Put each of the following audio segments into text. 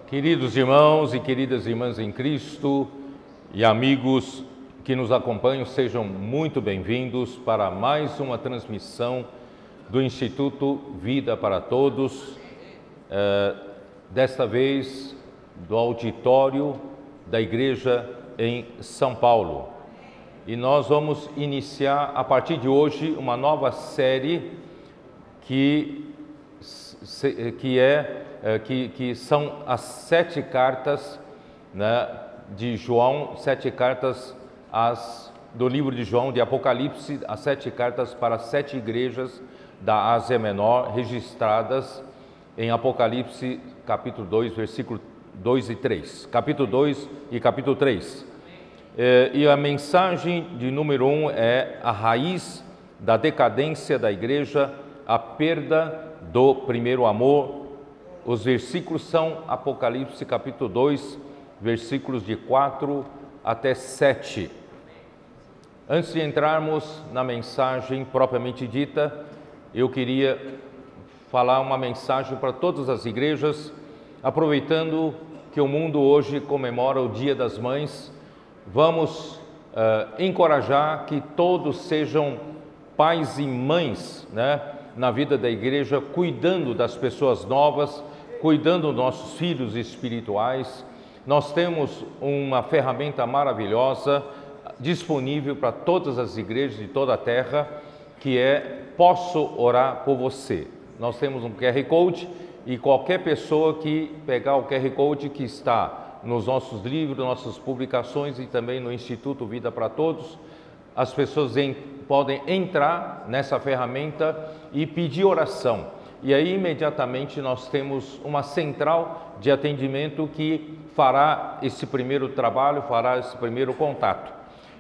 Queridos irmãos e queridas irmãs em Cristo e amigos que nos acompanham, sejam muito bem-vindos para mais uma transmissão do Instituto Vida para Todos, desta vez do auditório da Igreja em São Paulo. E nós vamos iniciar a partir de hoje uma nova série que são as 7 cartas, né, de João, 7 cartas do livro de João, de Apocalipse, as 7 cartas para as 7 igrejas da Ásia Menor, registradas em Apocalipse capítulo 2, versículo 2 e 3. Capítulo 2 e capítulo 3. E a mensagem de número 1 é a raiz da decadência da igreja, a perda do primeiro amor. Os versículos são Apocalipse capítulo 2, versículos de 4 até 7. Antes de entrarmos na mensagem propriamente dita, eu queria falar uma mensagem para todas as igrejas, aproveitando que o mundo hoje comemora o Dia das Mães. Vamos encorajar que todos sejam pais e mães, né, na vida da igreja, cuidando das pessoas novas, cuidando dos nossos filhos espirituais. Nós temos uma ferramenta maravilhosa disponível para todas as igrejas de toda a terra, que é Posso Orar por Você. Nós temos um QR Code e qualquer pessoa que pegar o QR Code que está nos nossos livros, nossas publicações e também no Instituto Vida para Todos, as pessoas podem entrar nessa ferramenta e pedir oração. E aí imediatamente nós temos uma central de atendimento que fará esse primeiro trabalho, fará esse primeiro contato.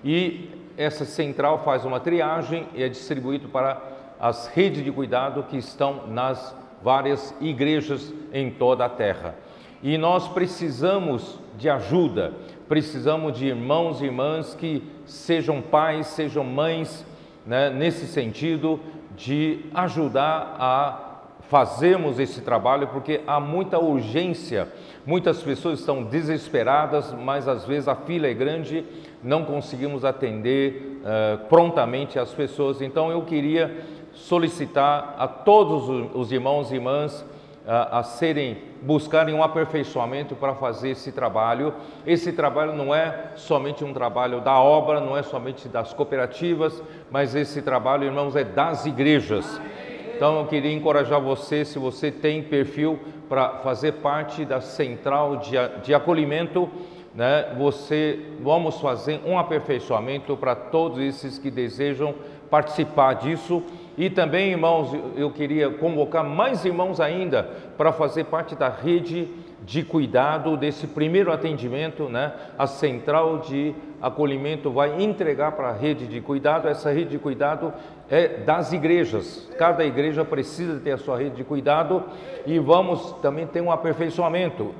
E essa central faz uma triagem e é distribuído para as redes de cuidado que estão nas várias igrejas em toda a terra. E nós precisamos de ajuda, precisamos de irmãos e irmãs que sejam pais, sejam mães, né, nesse sentido de ajudar a fazermos esse trabalho, porque há muita urgência, muitas pessoas estão desesperadas, mas às vezes a fila é grande, não conseguimos atender prontamente as pessoas. Então eu queria solicitar a todos os irmãos e irmãs a buscarem um aperfeiçoamento para fazer esse trabalho. Esse trabalho não é somente um trabalho da obra, não é somente das cooperativas, mas esse trabalho, irmãos, é das igrejas. Então eu queria encorajar você, se você tem perfil para fazer parte da central de acolhimento, né, vamos fazer um aperfeiçoamento para todos esses que desejam participar disso. E também, irmãos, eu queria convocar mais irmãos ainda para fazer parte da rede de cuidado desse primeiro atendimento, né? A central de acolhimento vai entregar para a rede de cuidado. Essa rede de cuidado é das igrejas. Cada igreja precisa ter a sua rede de cuidado e vamos também ter um aperfeiçoamento.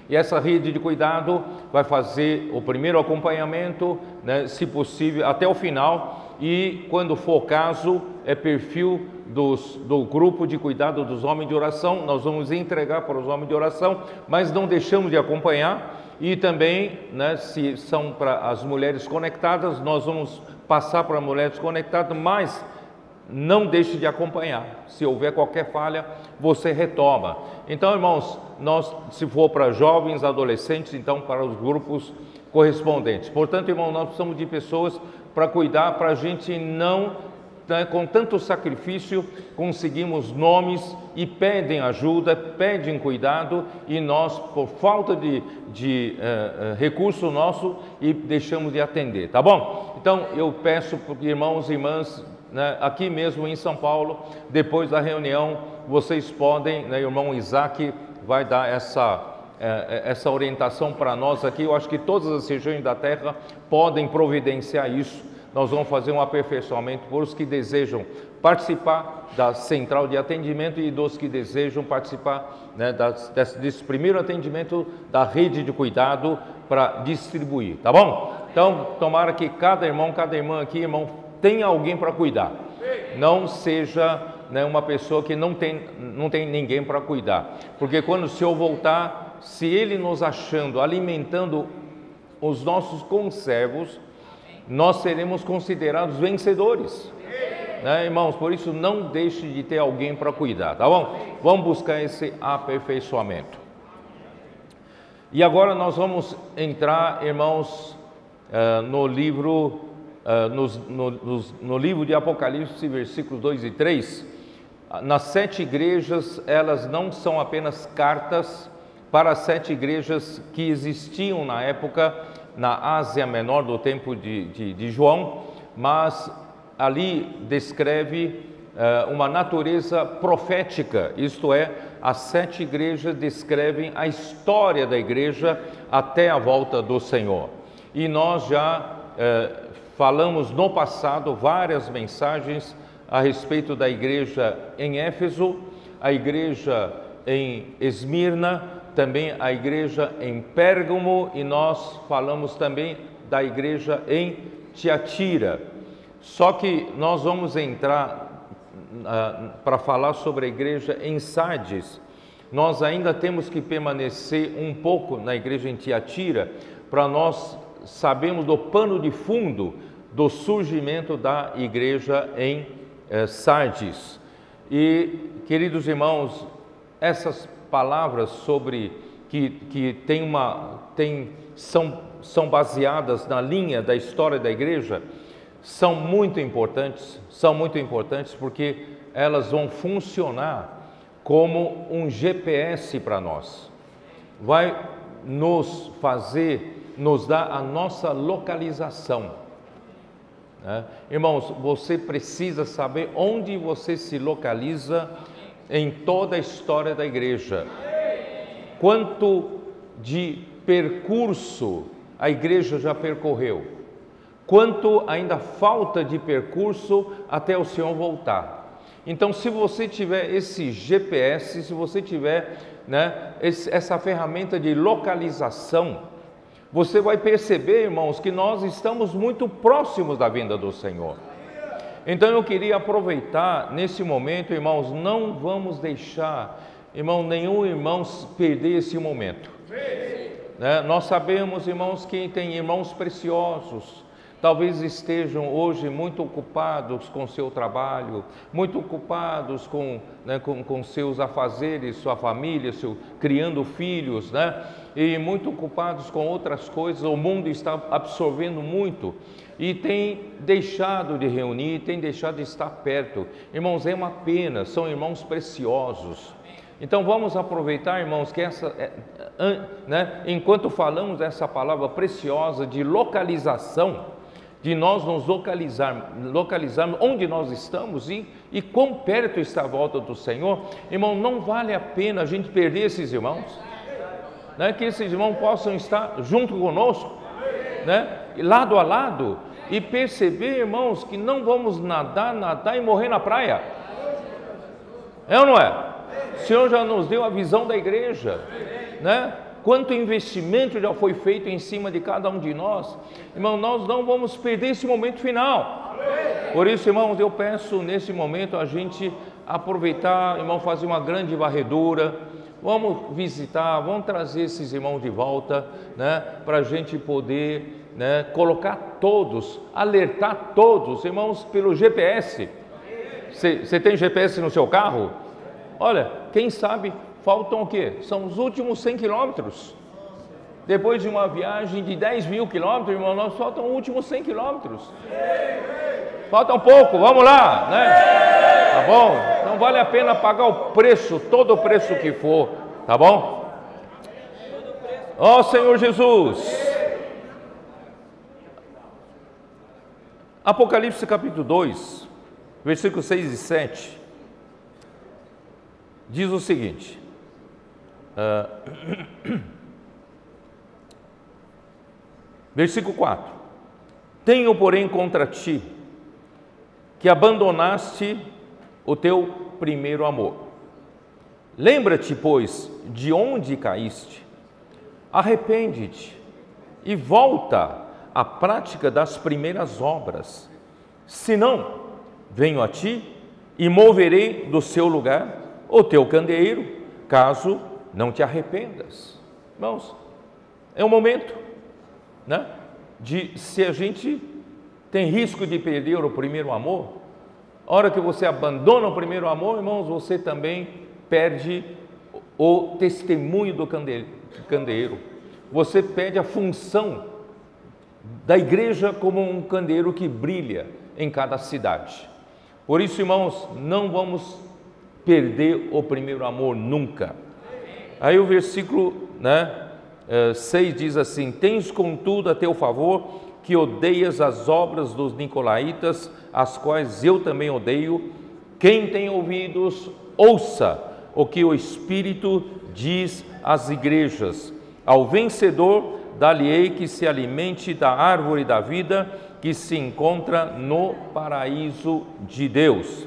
E essa rede de cuidado vai fazer o primeiro acompanhamento, né, se possível, até o final. E quando for o caso, é perfil do grupo de cuidado dos homens de oração, nós vamos entregar para os homens de oração, mas não deixamos de acompanhar. E também, né, se são para as mulheres conectadas, nós vamos passar para mulheres conectadas, mas não deixe de acompanhar. Se houver qualquer falha, você retoma. Então, irmãos, se for para jovens, adolescentes, então para os grupos correspondentes. Portanto, irmãos, nós precisamos de pessoas para cuidar, para a gente não, né, com tanto sacrifício, conseguimos nomes e pedem ajuda, pedem cuidado, e nós, por falta de recurso nosso, e deixamos de atender, tá bom? Então, eu peço para irmãos e irmãs, né, aqui mesmo em São Paulo, depois da reunião, vocês podem, né, o irmão Isaac vai dar essa orientação para nós aqui. Eu acho que todas as regiões da terra podem providenciar isso. Nós vamos fazer um aperfeiçoamento por os que desejam participar da central de atendimento e dos que desejam participar, né, desse primeiro atendimento da rede de cuidado para distribuir, tá bom? Então, tomara que cada irmão, cada irmã aqui, irmão, tenha alguém para cuidar. Não seja, né, uma pessoa que não tem ninguém para cuidar, porque quando o Senhor voltar, se Ele nos achando, alimentando os nossos conservos, nós seremos considerados vencedores. Né, irmãos? Por isso, não deixe de ter alguém para cuidar, tá bom? Vamos buscar esse aperfeiçoamento. E agora nós vamos entrar, irmãos, no livro de Apocalipse, versículos 2 e 3. Nas 7 igrejas, elas não são apenas cartas para as 7 igrejas que existiam na época, na Ásia Menor, do tempo de João, mas ali descreve uma natureza profética, isto é, as 7 igrejas descrevem a história da igreja até a volta do Senhor. E nós já falamos no passado várias mensagens a respeito da igreja em Éfeso, a igreja em Esmirna, também a igreja em Pérgamo, e nós falamos também da igreja em Tiatira. Só que nós vamos entrar para falar sobre a igreja em Sardes. Nós ainda temos que permanecer um pouco na igreja em Tiatira, para nós sabermos do pano de fundo do surgimento da igreja em Sardes. E, queridos irmãos, essas palavras sobre que são baseadas na linha da história da igreja, são muito importantes porque elas vão funcionar como um GPS para nós. Vai nos dar a nossa localização. Irmãos, você precisa saber onde você se localiza em toda a história da igreja. Quanto de percurso a igreja já percorreu? Quanto ainda falta de percurso até o Senhor voltar? Então, se você tiver esse GPS, se você tiver essa ferramenta de localização, você vai perceber, irmãos, que nós estamos muito próximos da vinda do Senhor. Então eu queria aproveitar nesse momento, irmãos, não vamos deixar, nenhum irmão perder esse momento. Nós sabemos, irmãos, que tem irmãos preciosos, talvez estejam hoje muito ocupados com seu trabalho, muito ocupados com seus afazeres, sua família, criando filhos, e muito ocupados com outras coisas. O mundo está absorvendo muito e tem deixado de reunir, tem deixado de estar perto. Irmãos, é uma pena, são irmãos preciosos. Então vamos aproveitar, irmãos, que enquanto falamos dessa palavra preciosa de localização, de nós nos localizarmos onde nós estamos e quão perto está a volta do Senhor. Irmão, não vale a pena a gente perder esses irmãos, que esses irmãos possam estar junto conosco, lado a lado, e perceber, irmãos, que não vamos nadar e morrer na praia. É ou não é? O Senhor já nos deu a visão da igreja, quanto investimento já foi feito em cima de cada um de nós. Irmão, nós não vamos perder esse momento final. Por isso, irmãos, eu peço nesse momento a gente aproveitar, irmão, fazer uma grande varredura. Vamos visitar, vamos trazer esses irmãos de volta, para a gente poder colocar todos, alertar todos, irmãos, pelo GPS. Você tem GPS no seu carro? Olha, quem sabe faltam o quê? São os últimos 100 quilômetros. Depois de uma viagem de 10 mil quilômetros, irmão, nós faltam os últimos 100 quilômetros. Falta um pouco, vamos lá, Tá bom? Não vale a pena pagar o preço, todo o preço que for, tá bom? Ó Senhor Jesus. Apocalipse capítulo 2, versículos 6 e 7, diz o seguinte: versículo 4: tenho, porém, contra ti que abandonaste o teu primeiro amor. Lembra-te, pois, de onde caíste, arrepende-te e volta à prática das primeiras obras. Senão, venho a ti e moverei do seu lugar o teu candeeiro, caso não te arrependas. Irmãos, é um momento, né, se a gente tem risco de perder o primeiro amor, a hora que você abandona o primeiro amor, irmãos, você também perde o testemunho do candeeiro. Você perde a função da igreja como um candeeiro que brilha em cada cidade. Por isso, irmãos, não vamos perder o primeiro amor nunca. Aí o versículo 6 diz assim: tens contudo a teu favor que odeias as obras dos nicolaítas, as quais eu também odeio. Quem tem ouvidos, ouça o que o Espírito diz às igrejas. Ao vencedor, dar-lhe-ei que se alimente da árvore da vida, que se encontra no paraíso de Deus.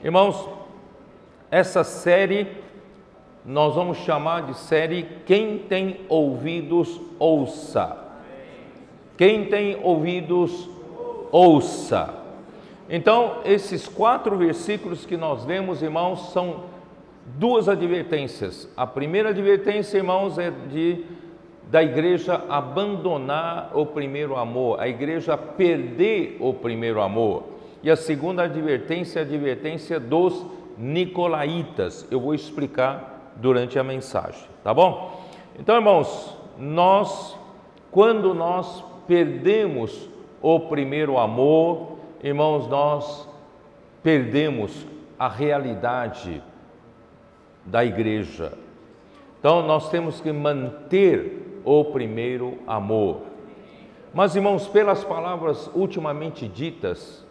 Irmãos, essa série nós vamos chamar de série Quem tem ouvidos, ouça. Quem tem ouvidos, ouça. Então, esses 4 versículos que nós lemos, irmãos, são 2 advertências. A primeira advertência, irmãos, é da igreja abandonar o primeiro amor, a igreja perder o primeiro amor. E a segunda advertência é a advertência dos nicolaítas. Eu vou explicar durante a mensagem, tá bom? Então, irmãos, quando nós perdemos o primeiro amor, irmãos, nós perdemos a realidade da igreja. Então nós temos que manter o primeiro amor. Mas, irmãos, pelas palavras ultimamente ditas,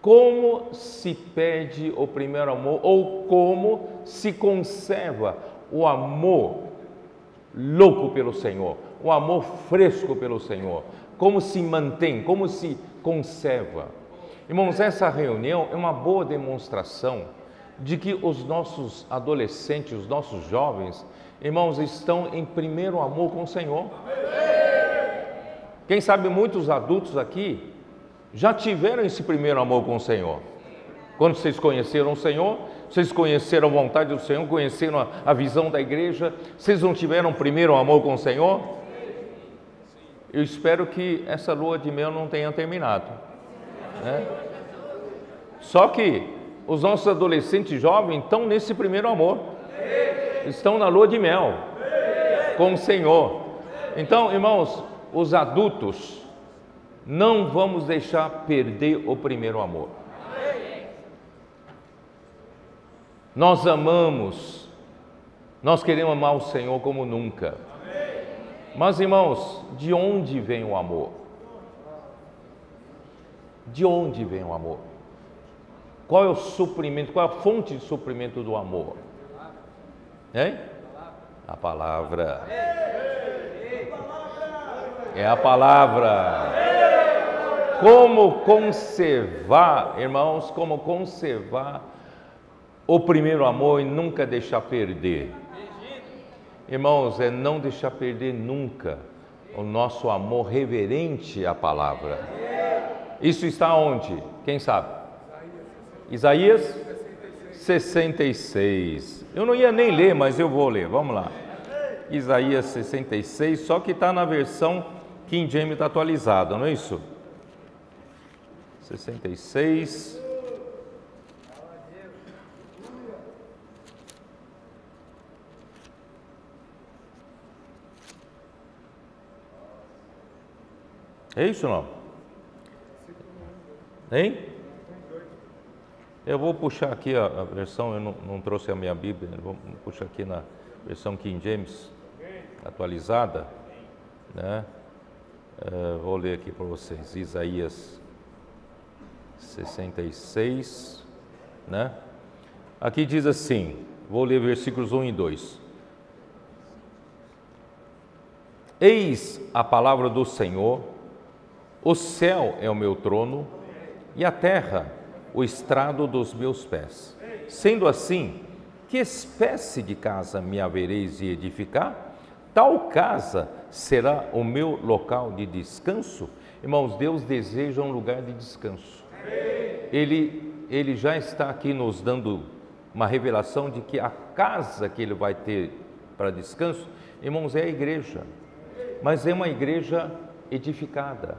como se perde o primeiro amor, ou como se conserva o amor louco pelo Senhor, o amor fresco pelo Senhor? Como se mantém, como se conserva? Irmãos, essa reunião é uma boa demonstração de que os nossos adolescentes, os nossos jovens, irmãos, estão em primeiro amor com o Senhor. Quem sabe muitos adultos aqui já tiveram esse primeiro amor com o Senhor. Quando vocês conheceram o Senhor, vocês conheceram a vontade do Senhor, conheceram a visão da igreja, vocês não tiveram primeiro amor com o Senhor? Eu espero que essa lua de mel não tenha terminado, né? Só que os nossos adolescentes jovens estão nesse primeiro amor, estão na lua de mel com o Senhor. Então, irmãos, os adultos, não vamos deixar perder o primeiro amor. Nós amamos, nós queremos amar o Senhor como nunca. Mas, irmãos, de onde vem o amor? De onde vem o amor? Qual é o suprimento, qual é a fonte de suprimento do amor? Hein? A palavra. É a palavra. Como conservar, irmãos, como conservar o primeiro amor e nunca deixar perder? Irmãos, é não deixar perder nunca o nosso amor reverente à palavra. Isso está onde? Quem sabe? Isaías 66. Eu não ia nem ler, mas eu vou ler. Vamos lá. Isaías 66, só que está na versão King James atualizada, não é isso? 66. É isso ou não? Hein? Eu vou puxar aqui a versão, eu não trouxe a minha Bíblia, vou puxar aqui na versão King James atualizada, né? Vou ler aqui para vocês, Isaías 66, né? Aqui diz assim, vou ler versículos 1 e 2. Eis a palavra do Senhor, o céu é o meu trono e a terra o estrado dos meus pés. Sendo assim, que espécie de casa me havereis de edificar? Tal casa será o meu local de descanso? Irmãos, Deus deseja um lugar de descanso. Ele já está aqui nos dando uma revelação de que a casa que Ele vai ter para descanso, irmãos, é a igreja, mas é uma igreja edificada,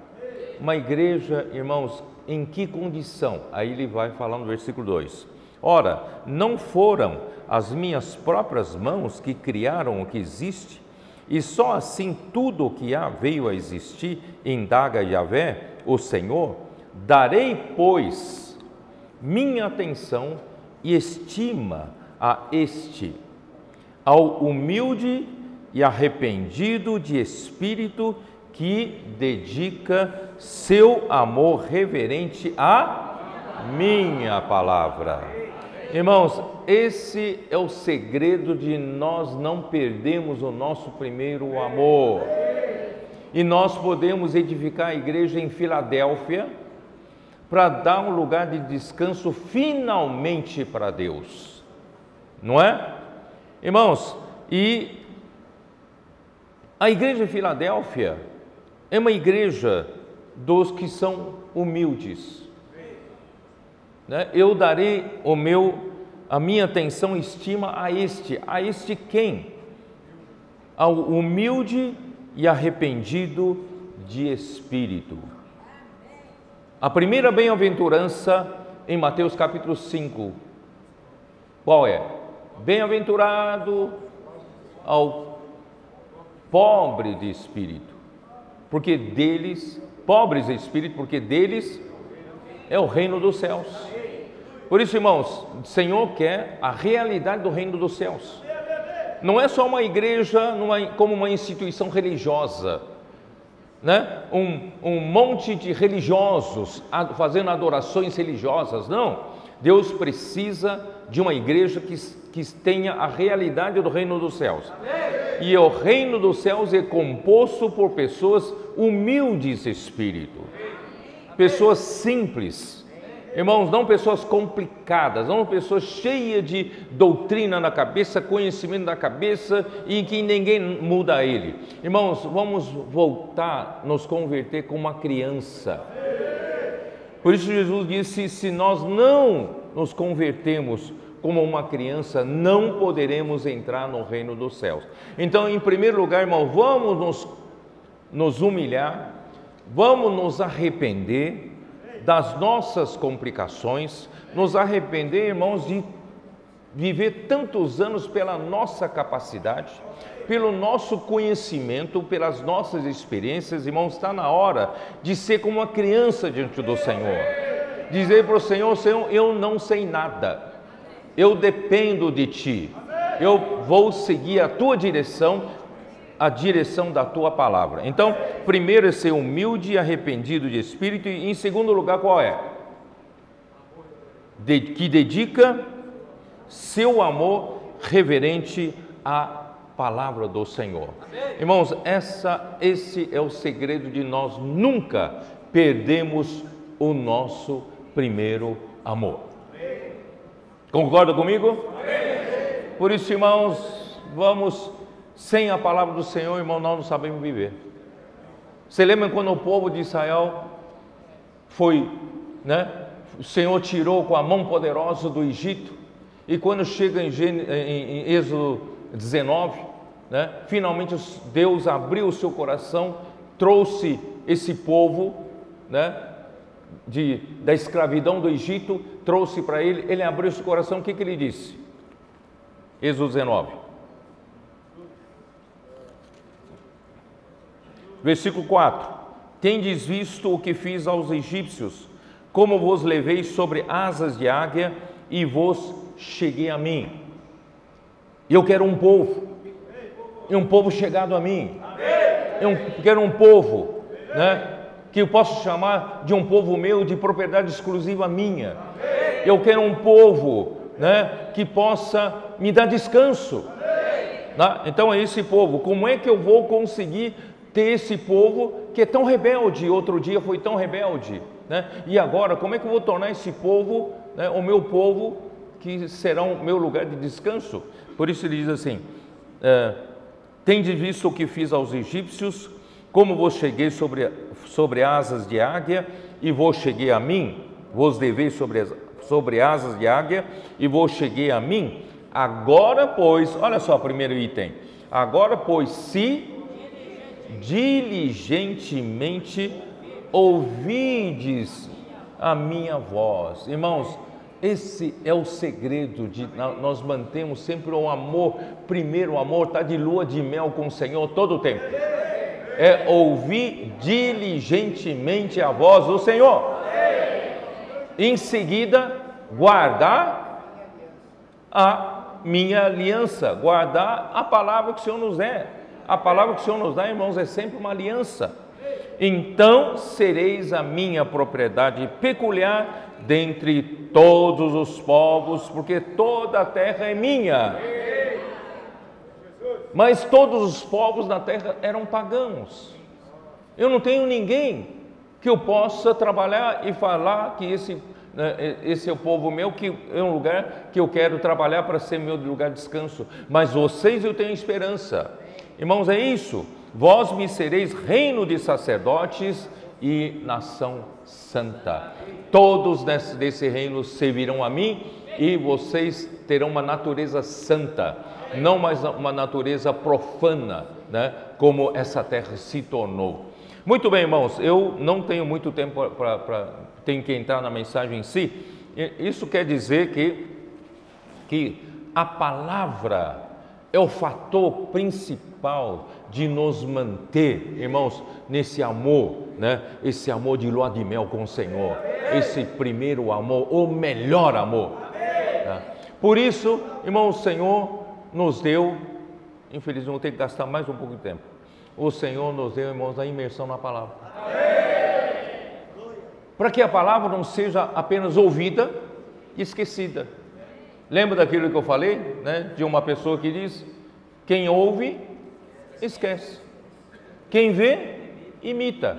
uma igreja, irmãos, em que condição? Aí ele vai falar no versículo 2, ora, não foram as minhas próprias mãos que criaram o que existe, e só assim tudo o que há veio a existir, indaga Yahvé, o Senhor, darei, pois, minha atenção e estima a este, ao humilde e arrependido de espírito, que dedica seu amor reverente à minha palavra. Irmãos, esse é o segredo de nós não perdermos o nosso primeiro amor. E nós podemos edificar a igreja em Filadélfia para dar um lugar de descanso finalmente para Deus, não é? Irmãos, e a igreja de Filadélfia é uma igreja dos que são humildes, né? Eu darei a minha atenção e estima a este quem? Ao humilde e arrependido de espírito. A primeira bem-aventurança em Mateus capítulo 5, qual é? Bem-aventurado ao pobre de espírito, porque deles, pobres de espírito, porque deles é o reino dos céus. Por isso, irmãos, o Senhor quer a realidade do reino dos céus. Não é só uma igreja como uma instituição religiosa, né? Um monte de religiosos fazendo adorações religiosas. Não, Deus precisa de uma igreja que tenha a realidade do reino dos céus. E o reino dos céus é composto por pessoas humildes de espírito, pessoas simples, irmãos, não pessoas complicadas, não pessoas cheias de doutrina na cabeça, conhecimento na cabeça e que ninguém muda ele. Irmãos, vamos voltar, nos converter como uma criança. Por isso Jesus disse, se nós não nos convertermos como uma criança, não poderemos entrar no reino dos céus. Então, em primeiro lugar, irmão, vamos nos humilhar, vamos nos arrepender das nossas complicações, nos arrepender, irmãos, de viver tantos anos pela nossa capacidade, pelo nosso conhecimento, pelas nossas experiências. Irmãos, está na hora de ser como uma criança diante do Senhor, dizer para o Senhor, Senhor, eu não sei nada, eu dependo de Ti, eu vou seguir a Tua direção, a direção da Tua palavra. Então, primeiro é ser humilde e arrependido de espírito, e em segundo lugar, qual é? Que dedica seu amor reverente à palavra do Senhor. Irmãos, esse é o segredo de nós nunca perdermos o nosso primeiro amor. Concorda comigo? Por isso, irmãos, sem a palavra do Senhor, irmão, nós não sabemos viver. Você lembra quando o povo de Israel foi, né? O Senhor tirou com a mão poderosa do Egito, e quando chega em Êxodo 19, né? Finalmente Deus abriu o seu coração, trouxe esse povo, né? Da escravidão do Egito, trouxe para ele abriu esse coração. O que ele disse? Êxodo 19. Versículo 4: tendes visto o que fiz aos egípcios, como vos levei sobre asas de águia e vos cheguei a mim. Eu quero um povo, e um povo chegado a mim. Eu quero um povo, né, que eu posso chamar de um povo meu, de propriedade exclusiva minha. Eu quero um povo, né, que possa me dar descanso. Né? Então é esse povo. Como é que eu vou conseguir ter esse povo que é tão rebelde? Outro dia foi tão rebelde, né? E agora, como é que eu vou tornar esse povo, né, o meu povo, que será o meu lugar de descanso? Por isso ele diz assim, tendes visto o que fiz aos egípcios, como vos cheguei sobre asas de águia e vos cheguei a mim, vos levei sobre asas de águia e vos cheguei a mim. Agora, pois, olha só o primeiro item, Agora, pois, se diligentemente ouvides a minha voz. Irmãos, esse é o segredo de nós mantemos sempre o amor. Primeiro, o amor está de lua de mel com o Senhor todo o tempo. É ouvir diligentemente a voz do Senhor. Em seguida, guardar a minha aliança, guardar a palavra que o Senhor nos dá. A palavra que o Senhor nos dá, irmãos, é sempre uma aliança. Então sereis a minha propriedade peculiar dentre todos os povos, porque toda a terra é minha. Mas todos os povos na terra eram pagãos. Eu não tenho ninguém que eu possa trabalhar e falar que esse é o povo meu, que é um lugar que eu quero trabalhar para ser meu lugar de descanso. Mas vocês, eu tenho esperança. Irmãos, é isso. Vós me sereis reino de sacerdotes e nação santa. Todos desse reino servirão a mim e vocês terão uma natureza santa, não mais uma natureza profana, né, como essa terra se tornou. Muito bem, irmãos, eu não tenho muito tempo tenho que entrar na mensagem em si. Isso quer dizer que a palavra é o fator principal de nos manter, irmãos, nesse amor, né? Esse amor de lua de mel com o Senhor, esse primeiro amor, o melhor amor. Tá? Por isso, irmãos, o Senhor nos deu, infelizmente vou ter que gastar mais um pouco de tempo. O Senhor nos deu, irmãos, a imersão na palavra. Para que a palavra não seja apenas ouvida e esquecida. Lembra daquilo que eu falei, né? De uma pessoa que diz: quem ouve, esquece. Quem vê, imita.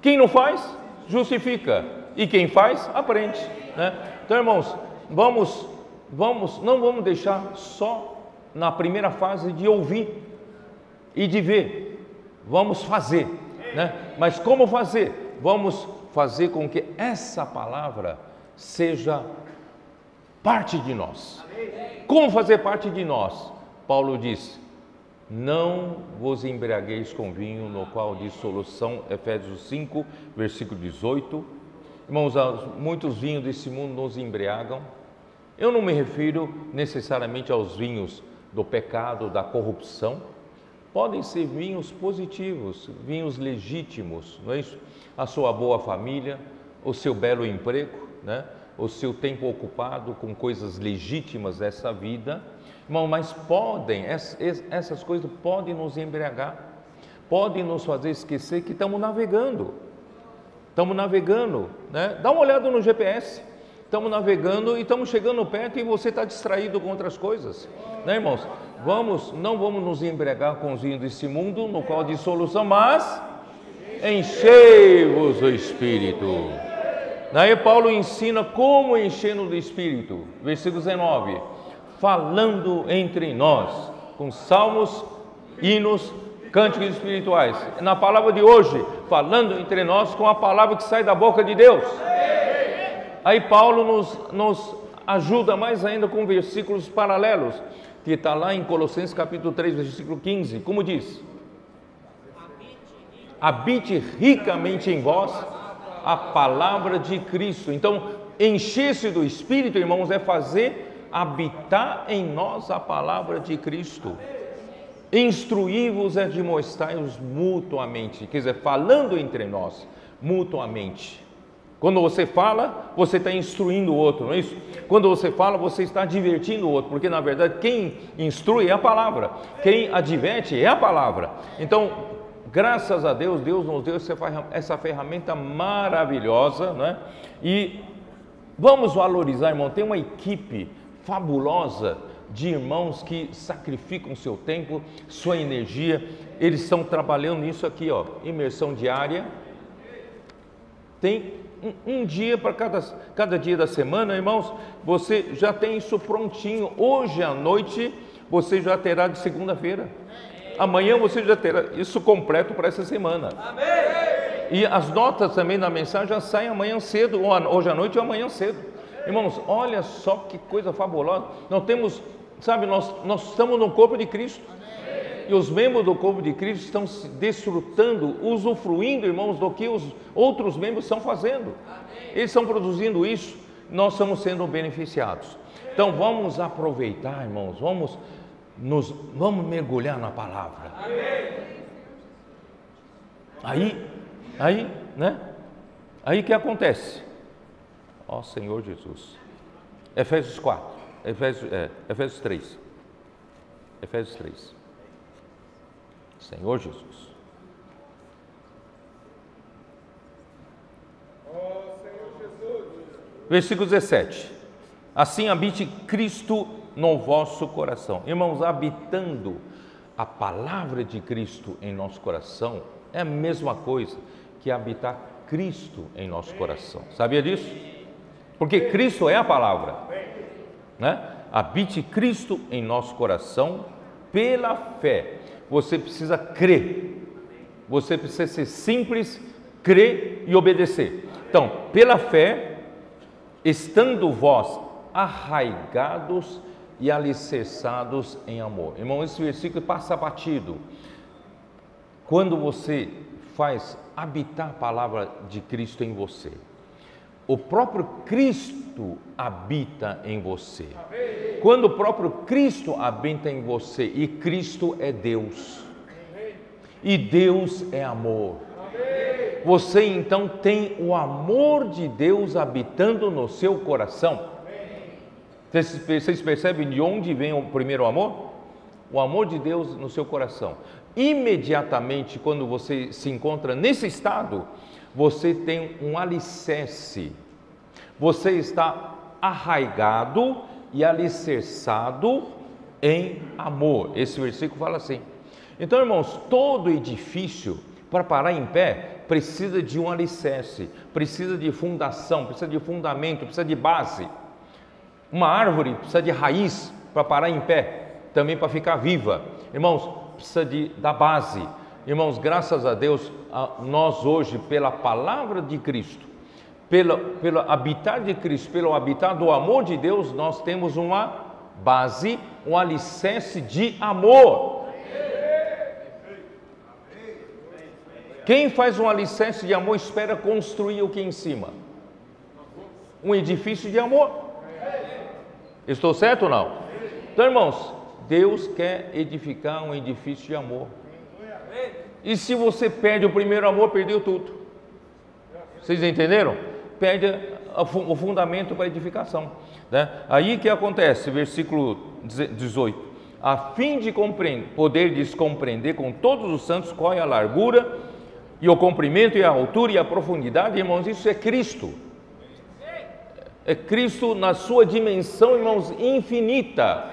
Quem não faz, justifica. E quem faz, aprende, né? Então, irmãos, não vamos deixar só na primeira fase de ouvir e de ver. Vamos fazer, né? Mas como fazer? Vamos fazer com que essa palavra seja parte de nós. Como fazer parte de nós? Paulo diz: não vos embriagueis com vinho, no qual dissolução, Efésios 5, versículo 18. Irmãos, muitos vinhos desse mundo nos embriagam. Eu não me refiro necessariamente aos vinhos do pecado, da corrupção. Podem ser vinhos positivos, vinhos legítimos, não é isso? A sua boa família, o seu belo emprego, né? O seu tempo ocupado com coisas legítimas dessa vida. Irmão, mas essas coisas podem nos embriagar, podem nos fazer esquecer que estamos navegando, né? Dá uma olhada no GPS, estamos navegando e estamos chegando perto e você está distraído com outras coisas, né, irmãos? Não vamos nos embriagar com os vinhos desse mundo, no qual dissolução, mas enchei-vos do Espírito. Daí Paulo ensina como encher-nos do Espírito, versículo 19, falando entre nós, com salmos, hinos, cânticos espirituais. Na palavra de hoje, falando entre nós com a palavra que sai da boca de Deus. Aí Paulo nos ajuda mais ainda com versículos paralelos, que está lá em Colossenses capítulo 3, versículo 15, como diz: habite ricamente em vós a palavra de Cristo. Então, encher-se do Espírito, irmãos, é fazer habitar em nós a palavra de Cristo. Instruí-vos é de mostrar-vos mutuamente, quer dizer, falando entre nós, mutuamente. Quando você fala, você está instruindo o outro, não é isso? Quando você fala, você está divertindo o outro, porque na verdade quem instrui é a palavra, quem adverte é a palavra. Então, graças a Deus, Deus nos deu essa ferramenta maravilhosa, né? E vamos valorizar, irmão, tem uma equipe fabulosa de irmãos que sacrificam seu tempo, sua energia, eles estão trabalhando nisso aqui, ó, imersão diária. Tem um dia para cada dia da semana, irmãos, você já tem isso prontinho. Hoje à noite você já terá de segunda-feira. Amanhã você já terá isso completo para essa semana. Amém. E as notas também da mensagem já saem amanhã cedo, ou hoje à noite ou amanhã cedo. Irmãos, olha só que coisa fabulosa. Nós temos, sabe, nós estamos no corpo de Cristo. E os membros do corpo de Cristo estão se desfrutando, usufruindo, irmãos, do que os outros membros estão fazendo. Eles estão produzindo isso, nós estamos sendo beneficiados. Então vamos aproveitar, irmãos, vamos mergulhar na palavra. Aí, né? Aí que acontece? Ó Senhor Jesus. Efésios 4, Efésios 3. Efésios 3. Senhor Jesus. Versículo 17. Assim habite Cristo no vosso coração. Irmãos, habitando a palavra de Cristo em nosso coração é a mesma coisa que habitar Cristo em nosso coração. Sabia disso? Porque Cristo é a palavra, né? Habite Cristo em nosso coração pela fé. Você precisa crer. Você precisa ser simples, crer e obedecer. Então, pela fé, estando vós arraigados e alicerçados em amor. Irmão, esse versículo passa batido. Quando você faz habitar a palavra de Cristo em você, o próprio Cristo habita em você. Quando o próprio Cristo habita em você, e Cristo é Deus, e Deus é amor, você então tem o amor de Deus habitando no seu coração. Vocês percebem de onde vem o primeiro amor? O amor de Deus no seu coração. Imediatamente, quando você se encontra nesse estado, você tem um alicerce. Você está arraigado e alicerçado em amor. Esse versículo fala assim. Então, irmãos, todo edifício, para parar em pé, precisa de um alicerce, precisa de fundação, precisa de fundamento, precisa de base. Uma árvore precisa de raiz para parar em pé, também para ficar viva. Irmãos, precisa da base. Irmãos, graças a Deus, nós hoje, pela palavra de Cristo, pelo habitar de Cristo, pelo habitar do amor de Deus, nós temos uma base, um alicerce de amor. Quem faz um alicerce de amor espera construir o que em cima? Um edifício de amor. Estou certo ou não? Então, irmãos, Deus quer edificar um edifício de amor. E se você perde o primeiro amor, perdeu tudo. Vocês entenderam? Perde o fundamento para a edificação, né? Aí que acontece, versículo 18: a fim de poder compreender com todos os santos qual é a largura e o comprimento e a altura e a profundidade. Irmãos, isso é Cristo. É Cristo na sua dimensão, irmãos, infinita.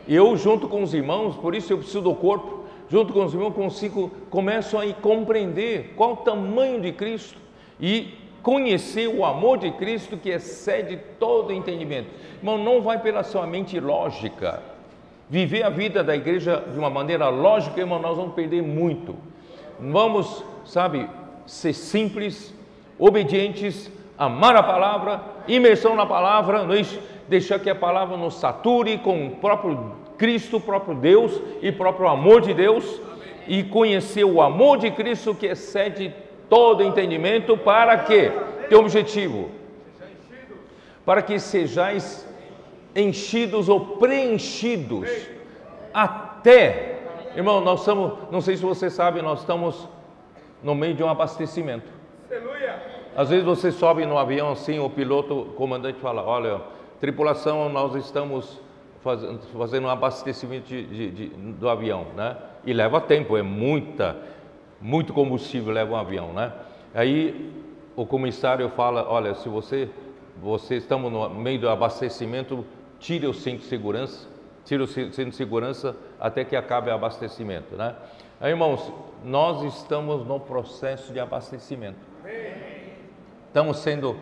Eu, junto com os irmãos, por isso eu preciso do corpo, junto com os irmãos começo a compreender qual o tamanho de Cristo e conhecer o amor de Cristo que excede todo entendimento. Irmão, não vai pela sua mente lógica. Viver a vida da igreja de uma maneira lógica, irmão, nós vamos perder muito. Vamos, ser simples, obedientes, amar a palavra, imersão na palavra, deixar que a palavra nos sature com o próprio Cristo, o próprio Deus e o próprio amor de Deus, e conhecer o amor de Cristo que excede todo entendimento. Para quê? Tem um objetivo: para que sejais enchidos ou preenchidos até, irmão, nós estamos, não sei se você sabe, nós estamos no meio de um abastecimento. Às vezes você sobe no avião assim, o piloto, o comandante fala: olha, tripulação, nós estamos fazendo um abastecimento do avião, né? E leva tempo, é muito combustível leva um avião, né? Aí o comissário fala: olha, se você estamos no meio do abastecimento, tire o cinto de segurança até que acabe o abastecimento, né? Aí, irmãos, nós estamos no processo de abastecimento. Estamos sendo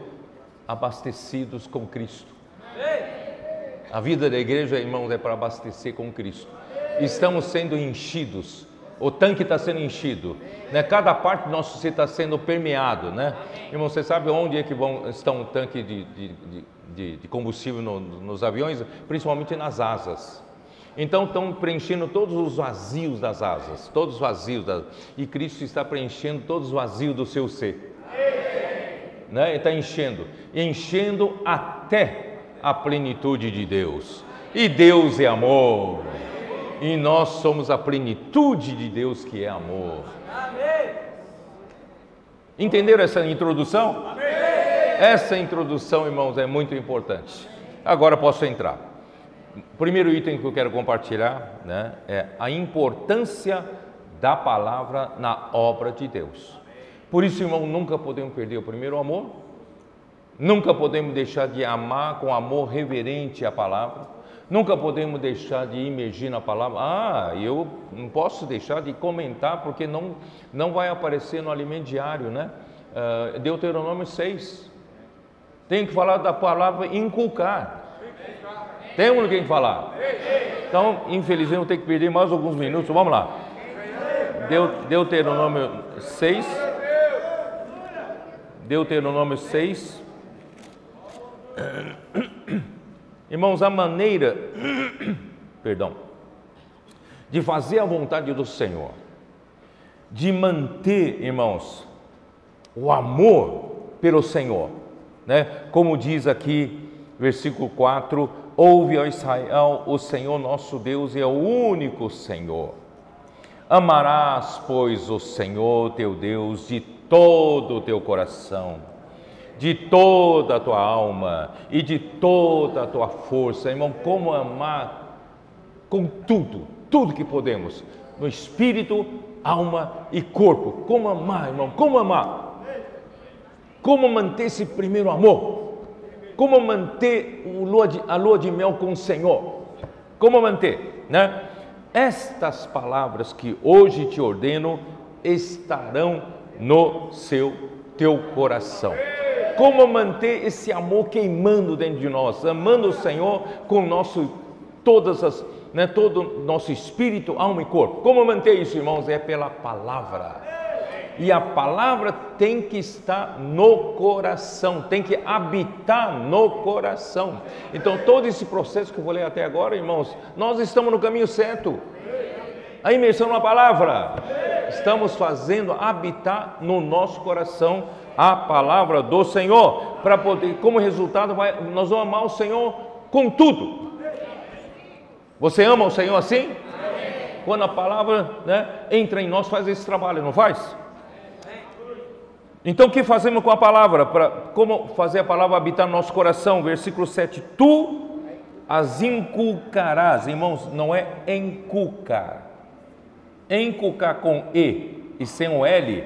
abastecidos com Cristo. A vida da igreja, irmãos, é para abastecer com Cristo. Estamos sendo enchidos. O tanque está sendo enchido, né? Cada parte do nosso ser está sendo permeado, né? Irmão, você sabe onde é que estão o tanque de combustível nos aviões? Principalmente nas asas. Então estão preenchendo todos os vazios das asas, todos os vazios, e Cristo está preenchendo todos os vazios do seu ser. Né? Ele está enchendo até a plenitude de Deus. E Deus é amor. E nós somos a plenitude de Deus que é amor. Entenderam essa introdução? Essa introdução, irmãos, é muito importante. Agora posso entrar. O primeiro item que eu quero compartilhar, né, é a importância da palavra na obra de Deus. Por isso, irmão, nunca podemos perder o primeiro amor, nunca podemos deixar de amar com amor reverente a palavra, nunca podemos deixar de imergir na palavra. Eu não posso deixar de comentar, porque não vai aparecer no alimento diário, né? Deuteronômio 6, tem que falar da palavra inculcar. Temos que falar. Então, infelizmente, eu vou ter que perder mais alguns minutos. Vamos lá. Deuteronômio 6. Deuteronômio 6. Irmãos, a maneira, perdão, de fazer a vontade do Senhor, de manter, irmãos, o amor pelo Senhor, né? Como diz aqui, versículo 4: ouve, ó Israel, o Senhor nosso Deus é o único Senhor. Amarás, pois, o Senhor teu Deus de todo o teu coração, de toda a tua alma e de toda a tua força. Irmão, como amar com tudo que podemos, no espírito, alma e corpo. Como amar, irmão, como amar? Como manter esse primeiro amor? Como manter a lua de mel com o Senhor? Como manter, né? Estas palavras que hoje te ordeno estarão no teu coração. Como manter esse amor queimando dentro de nós, amando o Senhor com todo o nosso espírito, alma e corpo. Como manter isso, irmãos? É pela palavra. E a palavra tem que estar no coração, tem que habitar no coração. Então, todo esse processo que eu vou ler até agora, irmãos, nós estamos no caminho certo. A imersão na palavra. Estamos fazendo habitar no nosso coração a palavra do Senhor, para poder, como resultado, nós vamos amar o Senhor com tudo. Você ama o Senhor assim? Quando a palavra, né, entra em nós, faz esse trabalho, não faz? Então, o que fazemos com a palavra? Como fazer a palavra habitar no nosso coração? Versículo 7: tu as inculcarás. Irmãos, não é enculcar. Enculcar com E sem o L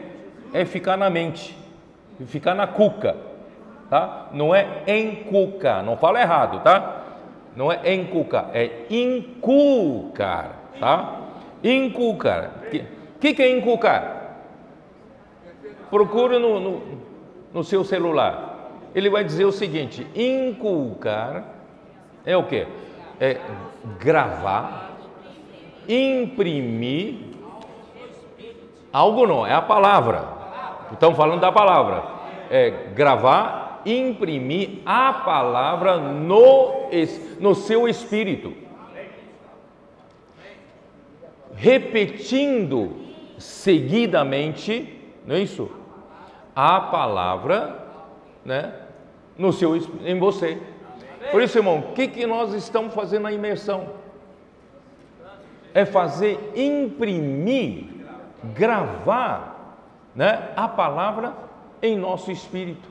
é ficar na mente, ficar na cuca, tá? Não é enculcar, não fala errado, tá? Não é enculcar, é inculcar, tá? Inculcar. O que é inculcar? Procura no seu celular. Ele vai dizer o seguinte: inculcar é o quê? É gravar, imprimir, algo não, é a palavra. Estamos falando da palavra. É gravar, imprimir a palavra no seu espírito. Repetindo seguidamente, não é isso? A palavra, né, em você. Por isso, irmão, o que nós estamos fazendo na imersão? É fazer imprimir, gravar, né, a palavra em nosso espírito.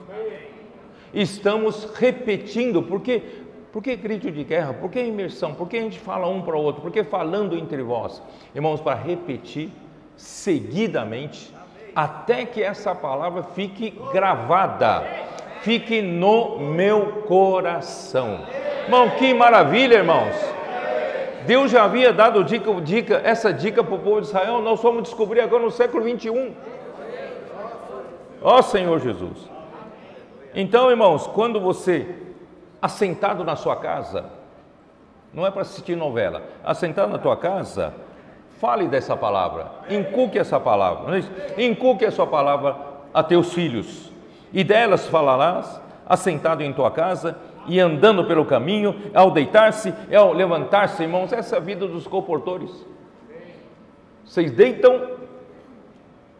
Estamos repetindo. Por que grito de guerra? Por que imersão? Por que a gente fala um para o outro? Por que falando entre vós? Irmãos, para repetir seguidamente, até que essa palavra fique gravada, fique no meu coração. Irmão, que maravilha, irmãos! Deus já havia dado essa dica para o povo de Israel. Nós vamos descobrir agora no século 21. Ó Senhor Jesus! Então, irmãos, quando você, assentado na sua casa, não é para assistir novela, assentado na tua casa, fale dessa palavra, inculque essa palavra, não é isso? Inculque essa palavra a teus filhos, e delas falarás, assentado em tua casa, e andando pelo caminho, ao deitar-se, ao levantar-se, irmãos. Essa é a vida dos colportores. Vocês deitam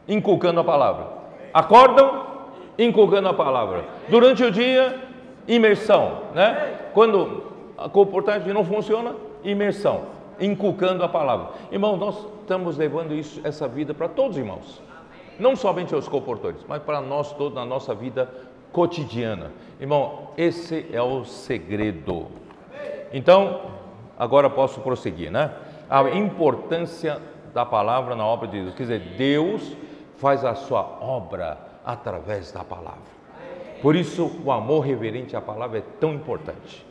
inculcando a palavra, acordam inculcando a palavra. Durante o dia, imersão, né? Quando a colportagem não funciona, imersão, inculcando a palavra. Irmão, nós estamos levando essa vida para todos os irmãos, não somente aos colportores, mas para nós todos na nossa vida cotidiana. Irmão, esse é o segredo. Então, agora posso prosseguir, né? A importância da palavra na obra de Deus. Quer dizer, Deus faz a sua obra através da palavra. Por isso, o amor reverente à palavra é tão importante.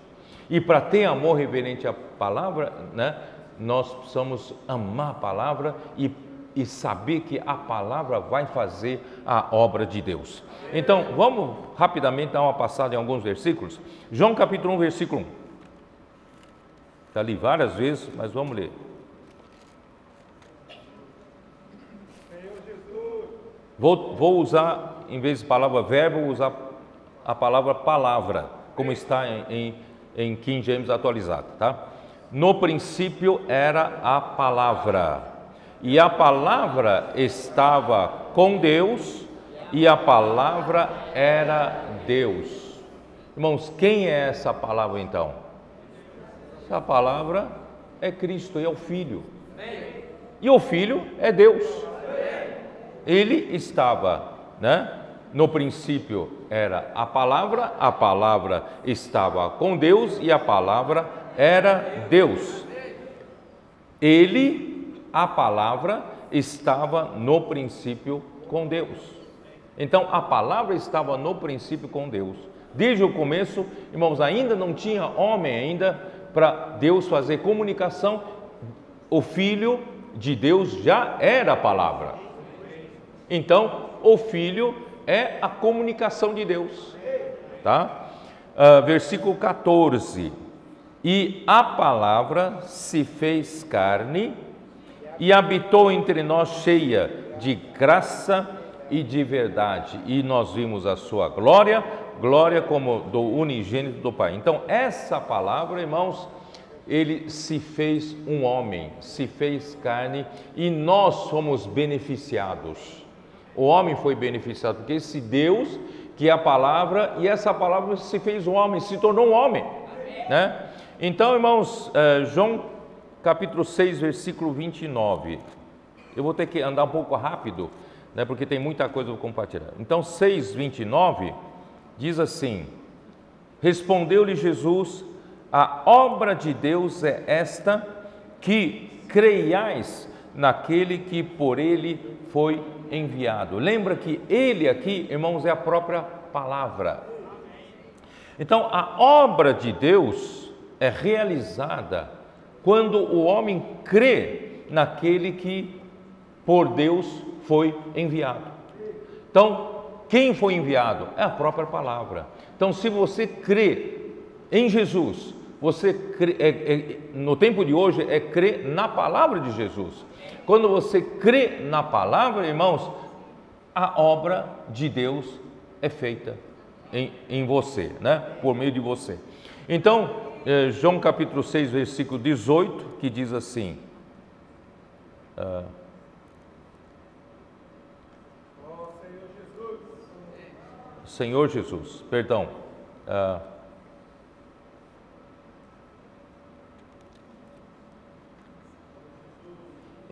E para ter amor reverente à palavra, né, nós precisamos amar a palavra e saber que a palavra vai fazer a obra de Deus. Então, vamos rapidamente dar uma passada em alguns versículos. João capítulo 1, versículo 1. Está ali várias vezes, mas vamos ler. Vou usar, em vez de palavra verbo, usar a palavra palavra, como está em King James atualizado, tá? No princípio era a palavra, e a palavra estava com Deus, e a palavra era Deus. Irmãos, quem é essa palavra então? Essa palavra é Cristo, é o Filho. E o Filho é Deus. Ele estava, né? No princípio era a palavra estava com Deus e a palavra era Deus. Ele, a palavra, estava no princípio com Deus. Então a palavra estava no princípio com Deus. Desde o começo, irmãos, ainda não tinha homem ainda para Deus fazer comunicação. O Filho de Deus já era a palavra. Então, o Filho é a comunicação de Deus, tá? Versículo 14. E a palavra se fez carne e habitou entre nós cheia de graça e de verdade. E nós vimos a sua glória, glória como do unigênito do Pai. Então, essa palavra, irmãos, ele se fez um homem, se fez carne e nós somos beneficiados. O homem foi beneficiado, porque esse Deus, que é a palavra, e essa palavra se fez um homem, se tornou um homem, né? Então, irmãos, João capítulo 6, versículo 29. Eu vou ter que andar um pouco rápido, né, porque tem muita coisa para compartilhar. Então, 6, 29, diz assim: respondeu-lhe Jesus, a obra de Deus é esta, que creiais naquele que por ele foi enviado. Lembra que ele aqui, irmãos, é a própria palavra. Então, a obra de Deus é realizada quando o homem crê naquele que por Deus foi enviado. Então, quem foi enviado? É a própria palavra. Então, se você crê em Jesus, você crê, no tempo de hoje é crer na palavra de Jesus. Quando você crê na palavra, irmãos, a obra de Deus é feita em você, né? Por meio de você. Então, João capítulo 6, versículo 18, que diz assim: Senhor Jesus, perdão.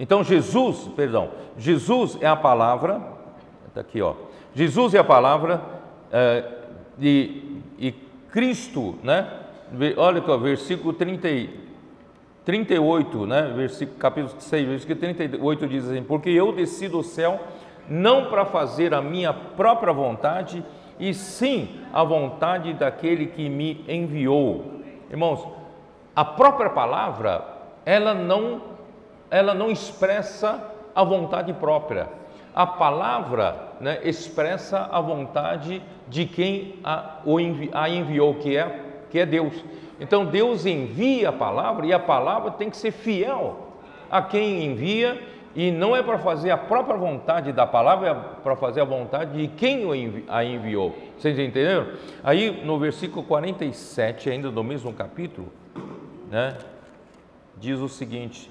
Então Jesus é a palavra, está aqui, ó. Jesus é a palavra e Cristo, né? Olha aqui, versículo 38, né? Capítulo 6, versículo 38 diz assim: porque eu desci do céu não para fazer a minha própria vontade, e sim a vontade daquele que me enviou. Irmãos, a própria palavra, ela não expressa a vontade própria. A palavra, né, expressa a vontade de quem a enviou, que é Deus. Então Deus envia a palavra e a palavra tem que ser fiel a quem envia e não é para fazer a própria vontade da palavra, é para fazer a vontade de quem a enviou. Vocês entenderam? Aí no versículo 47, ainda do mesmo capítulo, né, diz o seguinte: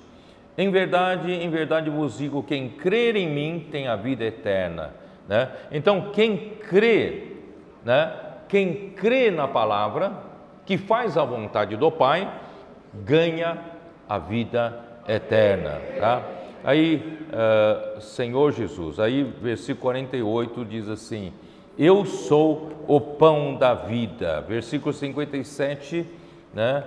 em verdade vos digo, quem crer em mim tem a vida eterna. Né? Então quem crê, né, quem crê na palavra, que faz a vontade do Pai, ganha a vida eterna. Tá? Aí, Senhor Jesus, aí versículo 48 diz assim: eu sou o pão da vida. Versículo 57, né?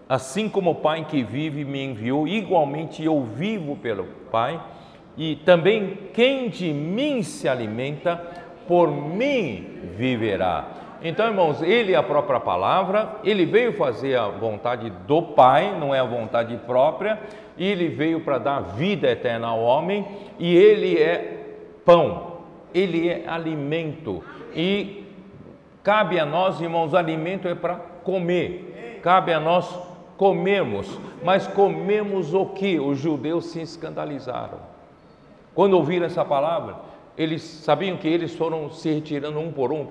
Assim como o Pai que vive me enviou, igualmente eu vivo pelo Pai, e também quem de mim se alimenta, por mim viverá. Então, irmãos, Ele é a própria palavra, Ele veio fazer a vontade do Pai, não é a vontade própria, e Ele veio para dar vida eterna ao homem, e Ele é pão, Ele é alimento, e cabe a nós, irmãos, alimento é para comer, cabe a nós comermos, mas comemos o que? Os judeus se escandalizaram. Quando ouviram essa palavra, eles sabiam que eles foram se retirando um por um.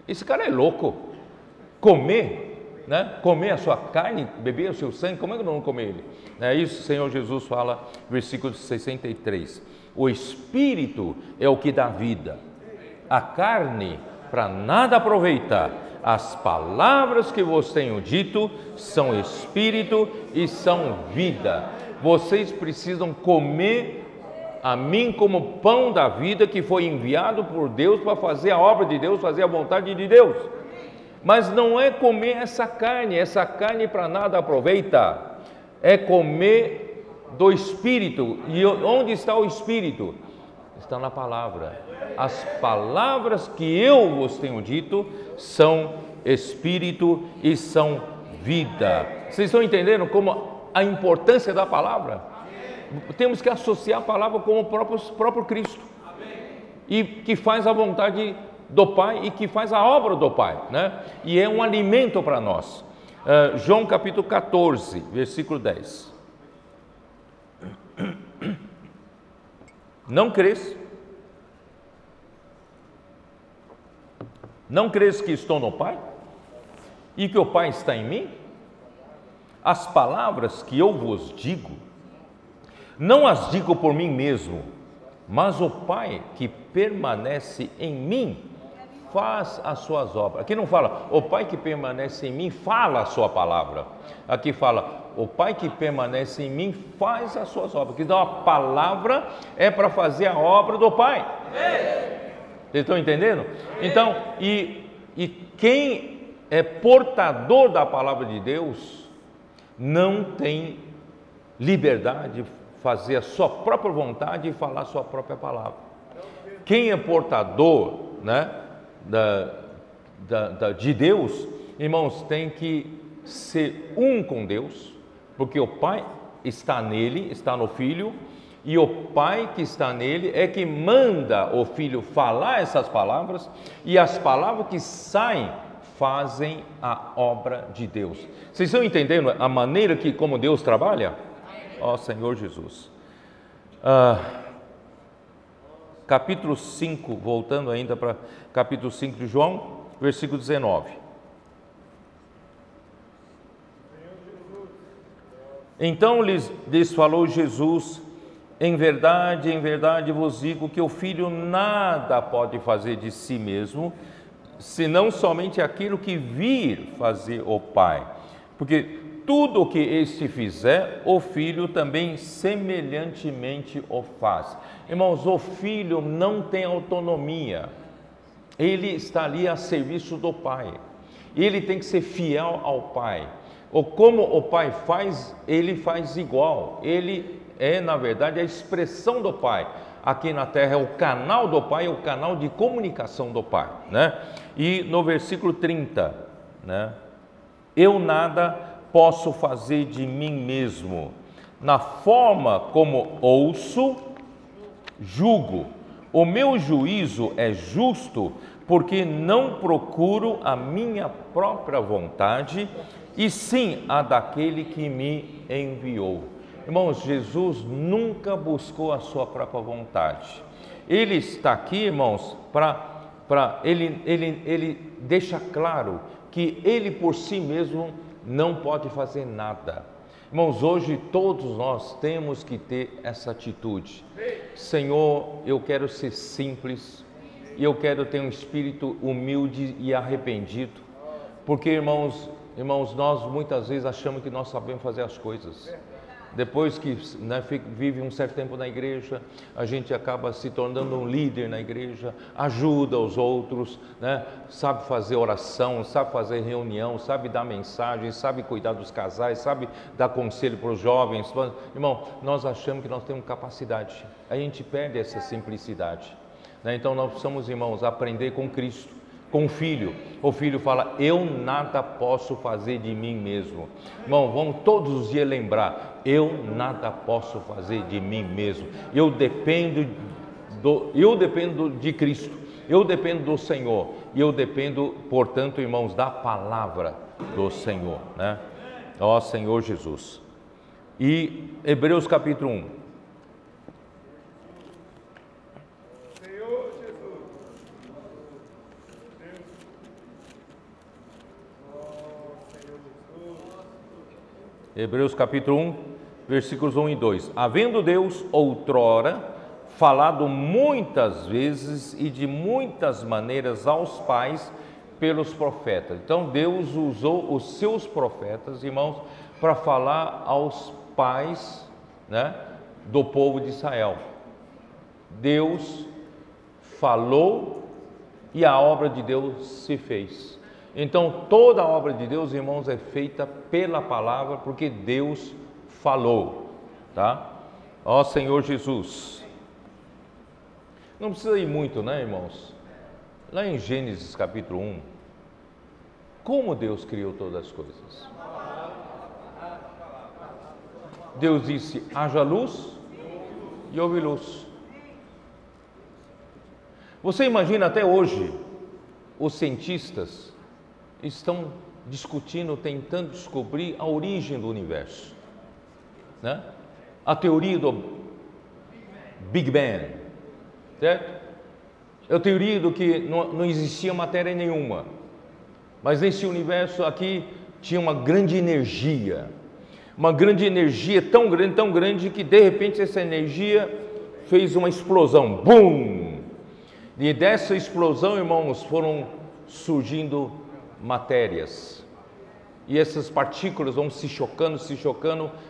Esse cara é louco, comer, né? Comer a sua carne, beber o seu sangue, como é que não comer ele? É isso, o Senhor Jesus fala, versículo 63, o Espírito é o que dá vida, a carne para nada aproveita. As palavras que vos tenho dito são Espírito e são vida. Vocês precisam comer a mim como pão da vida, que foi enviado por Deus para fazer a obra de Deus, fazer a vontade de Deus. Mas não é comer essa carne para nada aproveita, é comer do Espírito. E onde está o Espírito? Está na palavra. As palavras que eu vos tenho dito são Espírito e são vida. Vocês estão entendendo como a importância da palavra? Temos que associar a palavra com o próprio Cristo, e que faz a vontade do Pai e que faz a obra do Pai, né? E é um alimento para nós. João capítulo 14, versículo 10. Não crês? Não crês que estou no Pai e que o Pai está em mim? As palavras que eu vos digo, não as digo por mim mesmo, mas o Pai que permanece em mim faz as suas obras. Aqui não fala, o Pai que permanece em mim fala a sua palavra. Aqui fala, o Pai que permanece em mim faz as suas obras. Então a palavra é para fazer a obra do Pai. Vocês estão entendendo? Então, e quem é portador da palavra de Deus não tem liberdade de fazer a sua própria vontade e falar a sua própria palavra. Quem é portador, né, de Deus, irmãos, tem que ser um com Deus, porque o Pai está nele, está no Filho, e o Pai que está nele é que manda o Filho falar essas palavras, e as palavras que saem fazem a obra de Deus. Vocês estão entendendo a maneira que como Deus trabalha? Ó Senhor Jesus. Capítulo 5, voltando ainda para capítulo 5 de João, versículo 19. Então lhes falou Jesus: em verdade vos digo que o Filho nada pode fazer de si mesmo, senão somente aquilo que vir fazer o Pai. Porque tudo o que este fizer, o Filho também semelhantemente o faz. Irmãos, o Filho não tem autonomia, ele está ali a serviço do Pai, ele tem que ser fiel ao Pai. Ou como o Pai faz, ele faz igual, ele é na verdade a expressão do Pai. Aqui na terra é o canal do Pai, é o canal de comunicação do Pai, né? E no versículo 30, né? Eu nada posso fazer de mim mesmo, na forma como ouço, julgo. O meu juízo é justo, porque não procuro a minha própria vontade, e sim a daquele que me enviou. Irmãos, Jesus nunca buscou a sua própria vontade. Ele está aqui, irmãos, ele deixa claro que ele por si mesmo não pode fazer nada. Irmãos, hoje todos nós temos que ter essa atitude. Senhor, eu quero ser simples, e eu quero ter um espírito humilde e arrependido, porque irmãos, nós muitas vezes achamos que nós sabemos fazer as coisas. Depois que vive um certo tempo na igreja, a gente acaba se tornando um líder na igreja, ajuda os outros, sabe fazer oração, sabe fazer reunião, sabe dar mensagem, sabe cuidar dos casais, sabe dar conselho para os jovens. Irmão, nós achamos que nós temos capacidade, a gente perde essa simplicidade, Então nós precisamos, irmãos, aprender com Cristo. Com o filho fala, eu nada posso fazer de mim mesmo. Irmão, vamos todos os dias lembrar, eu nada posso fazer de mim mesmo. Eu dependo de Cristo, eu dependo do Senhor, e eu dependo, portanto, irmãos, da palavra do Senhor, Ó Senhor Jesus. E Hebreus capítulo 1. Hebreus capítulo 1, versículos 1 e 2. Havendo Deus outrora falado muitas vezes e de muitas maneiras aos pais pelos profetas. Então Deus usou os seus profetas, irmãos, para falar aos pais, do povo de Israel. Deus falou e a obra de Deus se fez. Então toda a obra de Deus, irmãos, é feita pela palavra, porque Deus falou, Ó Senhor Jesus. Não precisa ir muito, irmãos? Lá em Gênesis capítulo 1, como Deus criou todas as coisas? Deus disse, haja luz, e houve luz. Você imagina, até hoje, os cientistas estão discutindo, tentando descobrir a origem do universo, A teoria do Big Bang, certo? É a teoria do que não existia matéria nenhuma, mas nesse universo aqui tinha uma grande energia tão grande que de repente essa energia fez uma explosão, BUM! E dessa explosão, irmãos, foram surgindo matérias, e essas partículas vão se chocando,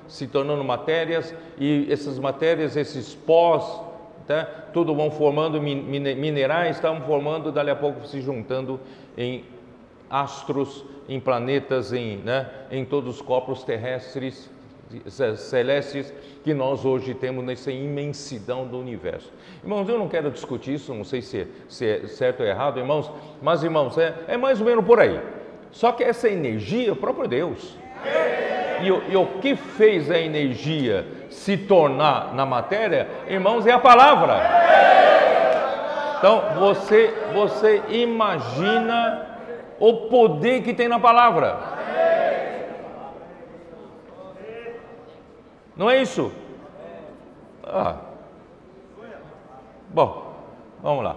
se tornando matérias, e essas matérias, esses pós, tudo vão formando minerais, estavam formando, dali a pouco se juntando em astros, em planetas, em todos os corpos terrestres, celestes, que nós hoje temos nessa imensidão do universo. Irmãos, eu não quero discutir isso, não sei se é certo ou errado, irmãos, mas, irmãos, é mais ou menos por aí. Só que essa energia é o próprio Deus. E o que fez a energia se tornar na matéria, irmãos, é a palavra. Então, você imagina o poder que tem na palavra. Não é isso? Bom, vamos lá.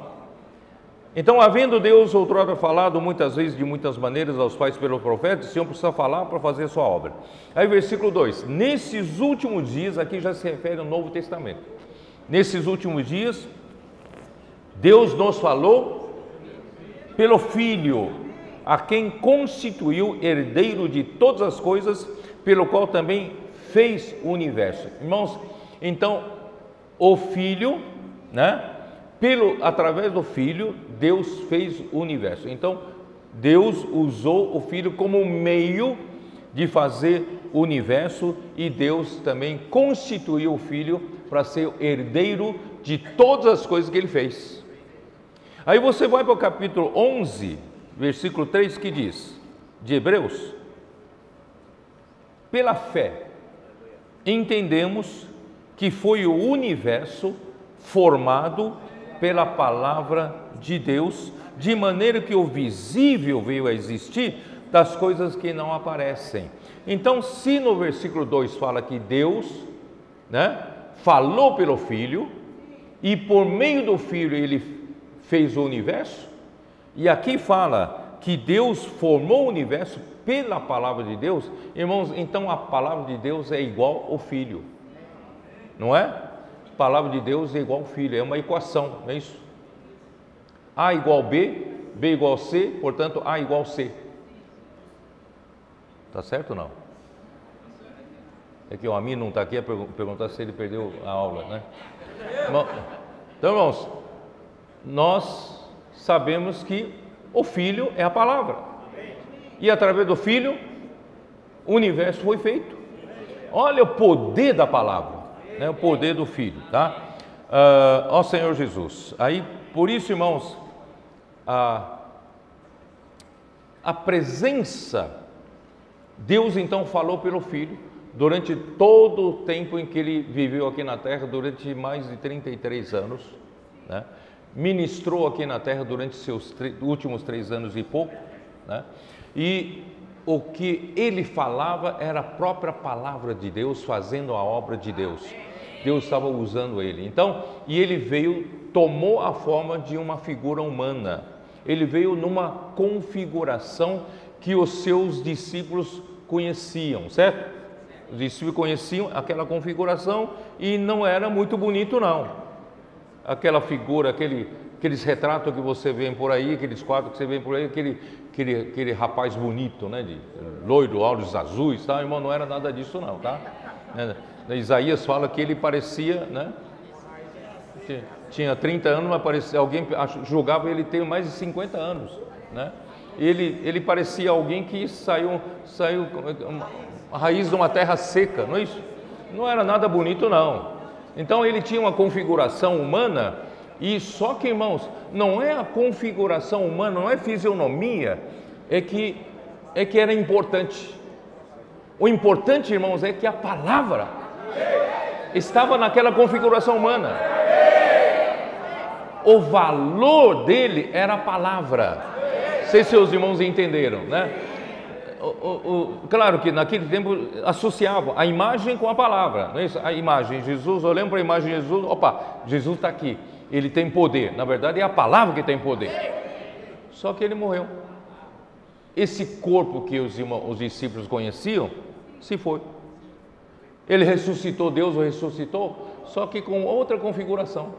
Então, havendo Deus outrora falado muitas vezes, de muitas maneiras, aos pais pelos profetas, o Senhor precisa falar para fazer a sua obra. Aí, versículo 2: nesses últimos dias, aqui já se refere ao Novo Testamento. Nesses últimos dias, Deus nos falou pelo Filho, a quem constituiu herdeiro de todas as coisas, pelo qual também fez o universo. Irmãos, então o Filho, através do Filho, Deus fez o universo. Então Deus usou o Filho como meio de fazer o universo, e Deus também constituiu o Filho para ser herdeiro de todas as coisas que Ele fez. Aí você vai para o capítulo 11, versículo 3, que diz, de Hebreus: pela fé entendemos que foi o universo formado pela palavra de Deus, de maneira que o visível veio a existir das coisas que não aparecem. Então, se no versículo 2 fala que Deus né, falou pelo Filho, e por meio do Filho ele fez o universo. E aqui fala que Deus formou o universo pela palavra de Deus. Irmãos, então a palavra de Deus é igual ao Filho, não é? A palavra de Deus é igual ao Filho, é uma equação, não é isso? A igual B, B igual C, portanto A igual C. Tá certo ou não? É que o Ami não está aqui a perguntar se ele perdeu a aula, né? Então, irmãos, nós sabemos que o Filho é a palavra, e através do Filho o universo foi feito. Olha o poder da palavra, né? O poder do Filho, tá? Ó Senhor Jesus. Aí, por isso, irmãos, a presença, Deus então falou pelo Filho durante todo o tempo em que ele viveu aqui na terra, durante mais de 33 anos, né? Ministrou aqui na terra durante seus últimos 3 anos e pouco, né? E o que ele falava era a própria palavra de Deus, fazendo a obra de Deus. Deus estava usando ele. Então, e ele veio, tomou a forma de uma figura humana. Ele veio numa configuração que os seus discípulos conheciam, certo? Os discípulos conheciam aquela configuração e não era muito bonito, não. Aquela figura, aqueles retratos que você vê por aí, aqueles quadros que você vê por aí, aquele rapaz bonito, né, de loiro, olhos azuis, tá? Irmão, não era nada disso não, tá? Isaías fala que ele parecia, né, tinha 30 anos, mas parecia, alguém julgava ele ter mais de 50 anos, né? Ele parecia alguém que saiu a raiz de uma terra seca, não é isso? Não era nada bonito não. Então ele tinha uma configuração humana, e só que, irmãos, não é a configuração humana, não é fisionomia, é que era importante. O importante, irmãos, é que a palavra estava naquela configuração humana. O valor dele era a palavra. Não sei se seus irmãos entenderam, né? Claro que naquele tempo associavam a imagem com a palavra, não é isso? A imagem, Jesus, olhando para a imagem de Jesus, opa, Jesus está aqui, ele tem poder. Na verdade é a palavra que tem poder. Só que ele morreu. Esse corpo que os discípulos conheciam se foi. Ele ressuscitou, Deus o ressuscitou, só que com outra configuração,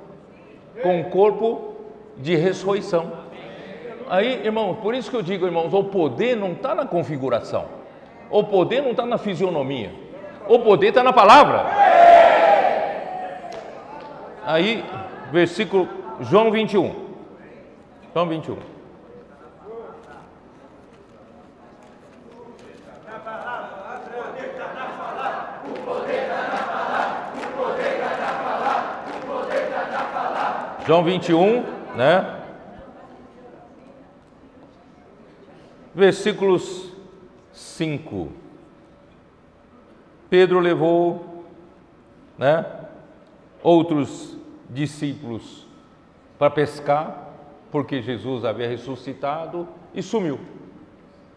com um corpo de ressurreição. Aí, irmãos, por isso que eu digo, irmãos, o poder não está na configuração, o poder não está na fisionomia, o poder está na palavra. Aí, versículo, João 21. João 21. João 21, né? Versículos 5. Pedro levou, né, outros discípulos para pescar, porque Jesus havia ressuscitado, e sumiu.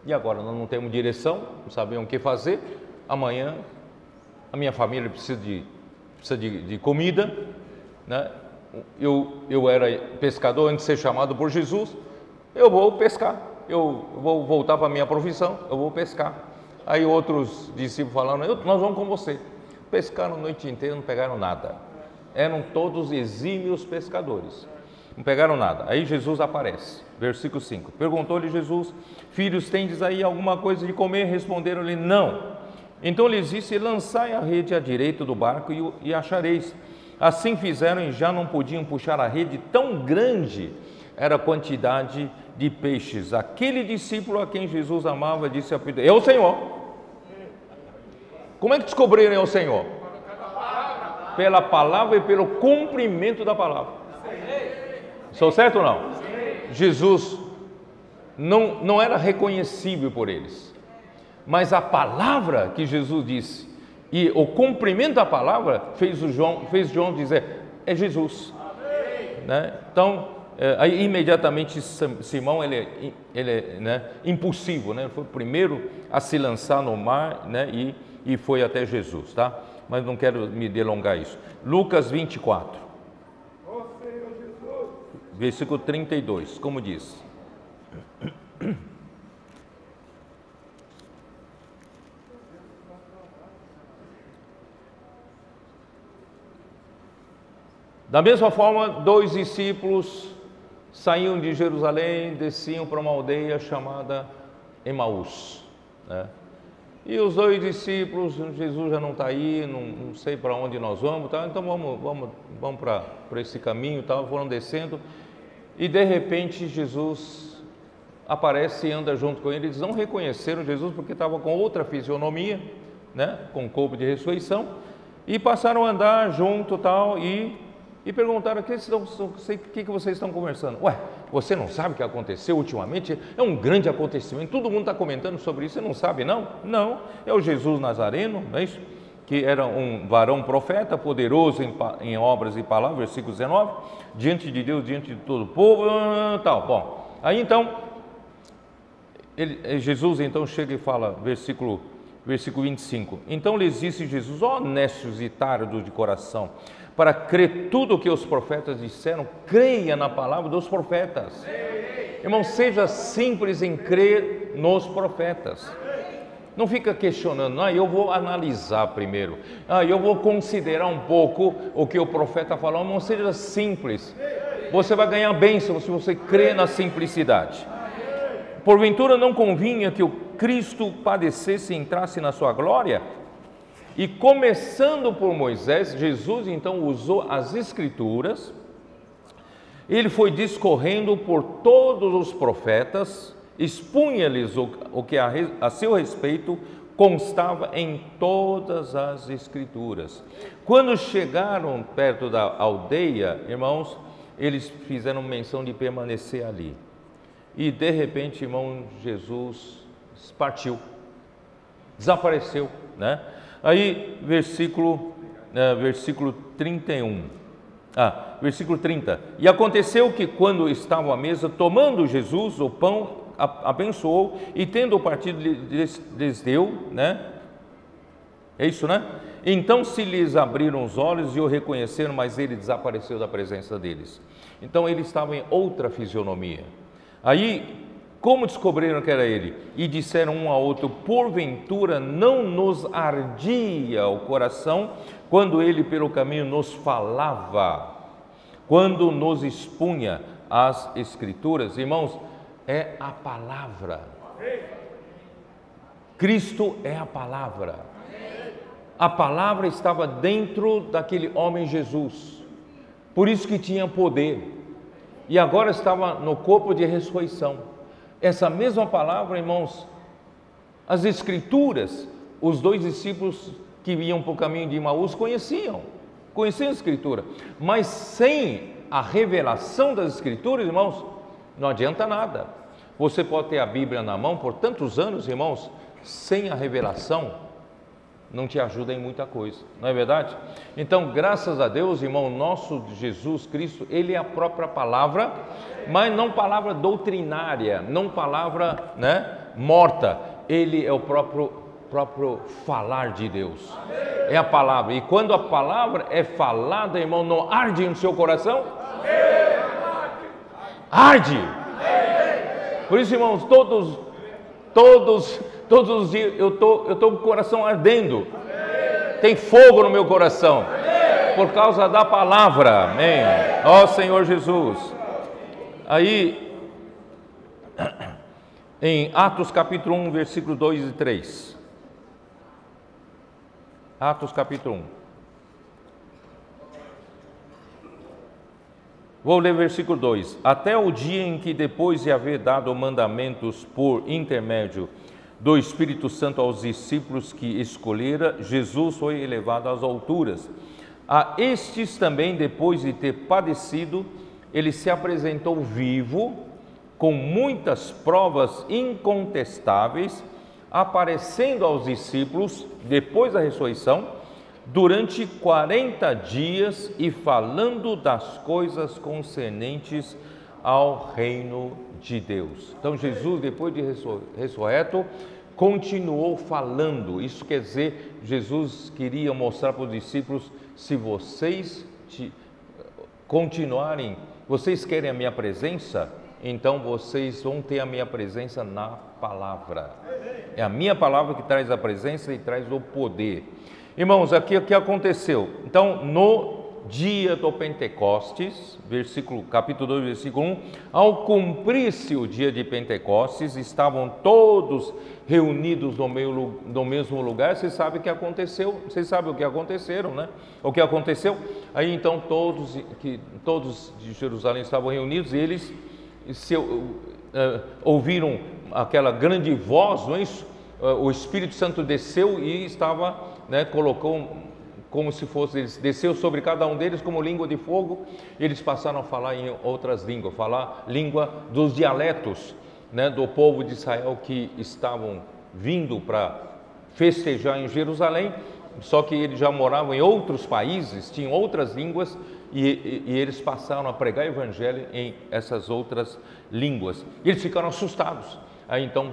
E agora nós não temos direção, não sabemos o que fazer. Amanhã a minha família precisa de comida, né? Eu era pescador antes de ser chamado por Jesus. Eu vou pescar. Eu vou voltar para a minha profissão, eu vou pescar. Aí outros discípulos falaram, nós vamos com você. Pescaram a noite inteira, não pegaram nada. Eram todos exímios pescadores, não pegaram nada. Aí Jesus aparece, versículo 5. Perguntou-lhe Jesus, filhos, tendes aí alguma coisa de comer? Responderam-lhe, não. Então lhes disse, lançai a rede à direita do barco e achareis. Assim fizeram e já não podiam puxar a rede, tão grande era a quantidade de peixes. Aquele discípulo a quem Jesus amava disse a Pedro, é o Senhor. Como é que descobriram é o Senhor? Pela palavra e pelo cumprimento da palavra. Estou certo ou não? Jesus não era reconhecível por eles, mas a palavra que Jesus disse e o cumprimento da palavra fez João dizer, é Jesus, né? Então aí imediatamente Simão ele é, né, impulsivo, né? Foi o primeiro a se lançar no mar, né? E foi até Jesus, tá? mas não quero me delongar isso. Lucas 24, versículo 32, como diz: da mesma forma, 2 discípulos saíam de Jerusalém, desciam para uma aldeia chamada Emaús, né? E os 2 discípulos, Jesus já não está aí, não sei para onde nós vamos, tá? Então vamos para esse caminho, tá? Foram descendo, e de repente Jesus aparece e anda junto com eles. Eles não reconheceram Jesus porque estava com outra fisionomia, né? Com corpo de ressurreição, e passaram a andar junto, tal, e perguntaram: o que vocês estão conversando? Ué, você não sabe o que aconteceu ultimamente? É um grande acontecimento, todo mundo está comentando sobre isso, você não sabe não? Não, é o Jesus Nazareno, não é isso? Que era um varão profeta, poderoso em obras e palavras, versículo 19, diante de Deus, diante de todo o povo, tal. Bom, aí então, Jesus então chega e fala, versículo 25, então lhes disse Jesus: ó honestos e tardos de coração, para crer tudo o que os profetas disseram, creia na palavra dos profetas. Irmão, seja simples em crer nos profetas. Não fica questionando: eu vou analisar primeiro, eu vou considerar um pouco o que o profeta falou. Não, seja simples. Você vai ganhar bênção se você crê na simplicidade. Porventura não convinha que o Cristo padecesse e entrasse na sua glória? E começando por Moisés, Jesus então usou as Escrituras, ele foi discorrendo por todos os profetas, expunha-lhes o que a seu respeito constava em todas as Escrituras. Quando chegaram perto da aldeia, irmãos, eles fizeram menção de permanecer ali. E de repente, irmão, Jesus partiu, desapareceu, né? Aí, versículo 31, versículo 30, e aconteceu que quando estavam à mesa, tomando Jesus o pão, abençoou, e tendo partido, lhes deu, né? É isso, né? Então se lhes abriram os olhos e o reconheceram, mas ele desapareceu da presença deles. Então ele estava em outra fisionomia. Aí, como descobriram que era ele? E disseram um ao outro: porventura não nos ardia o coração quando ele pelo caminho nos falava, quando nos expunha as Escrituras? Irmãos, é a palavra. Cristo é a palavra. A palavra estava dentro daquele homem Jesus, por isso que tinha poder, e agora estava no corpo de ressurreição. Essa mesma palavra, irmãos, as Escrituras, os 2 discípulos que iam para o caminho de Emaús conheciam a Escritura, mas sem a revelação das Escrituras, irmãos, não adianta nada. Você pode ter a Bíblia na mão por tantos anos, irmãos, sem a revelação, não te ajuda em muita coisa, não é verdade? Então, graças a Deus, irmão, nosso Jesus Cristo, ele é a própria palavra, mas não palavra doutrinária, não palavra, né, morta. Ele é o próprio falar de Deus. É a palavra. E quando a palavra é falada, irmão, não arde no seu coração? Arde. Por isso, irmãos, todos os dias eu tô com o coração ardendo. Tem fogo no meu coração. Por causa da palavra. Amém. Ó Senhor Jesus. Aí, em Atos capítulo 1, versículo 2 e 3. Atos capítulo 1. Vou ler versículo 2. Até o dia em que, depois de haver dado mandamentos por intermédio do Espírito Santo aos discípulos que escolhera, Jesus foi elevado às alturas. A estes também, depois de ter padecido, ele se apresentou vivo, com muitas provas incontestáveis, aparecendo aos discípulos, depois da ressurreição, durante 40 dias e falando das coisas concernentes ao reino de Deus. Então Jesus, depois de ressurreto, continuou falando. Isso quer dizer, Jesus queria mostrar para os discípulos: se vocês continuarem, vocês querem a minha presença, então vocês vão ter a minha presença na palavra. É a minha palavra que traz a presença e traz o poder. Irmãos, aqui o que aconteceu? Então, no dia do Pentecostes, capítulo 2, versículo 1, ao cumprir-se o dia de Pentecostes, estavam todos reunidos no mesmo lugar. Você sabe o que aconteceu? Vocês sabem o que aconteceram, né? O que aconteceu? Aí então todos de Jerusalém estavam reunidos, e eles ouviram aquela grande voz, não é isso? O Espírito Santo desceu e estava, né, colocou como se fosse, desceu sobre cada um deles como língua de fogo. Eles passaram a falar em outras línguas, falar língua dos dialetos, né, do povo de Israel que estavam vindo para festejar em Jerusalém, só que eles já moravam em outros países, tinham outras línguas, e eles passaram a pregar o evangelho em essas outras línguas. Eles ficaram assustados. Aí então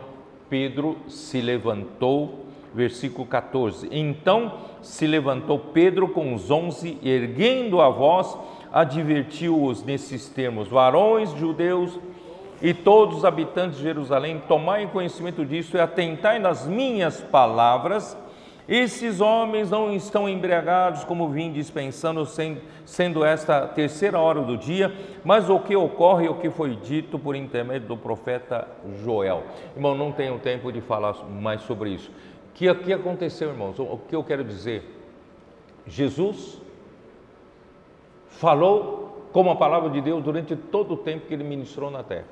Pedro se levantou, versículo 14, então se levantou Pedro com os 11, erguendo a voz, advertiu-os nesses termos: varões judeus e todos os habitantes de Jerusalém, tomai conhecimento disso e atentai nas minhas palavras. Esses homens não estão embriagados como vim dispensando, sendo esta a terceira hora do dia, mas o que ocorre é o que foi dito por intermédio do profeta Joel. Irmão, não tenho tempo de falar mais sobre isso. O que aconteceu, irmãos? O que eu quero dizer? Jesus falou como a palavra de Deus durante todo o tempo que ele ministrou na terra.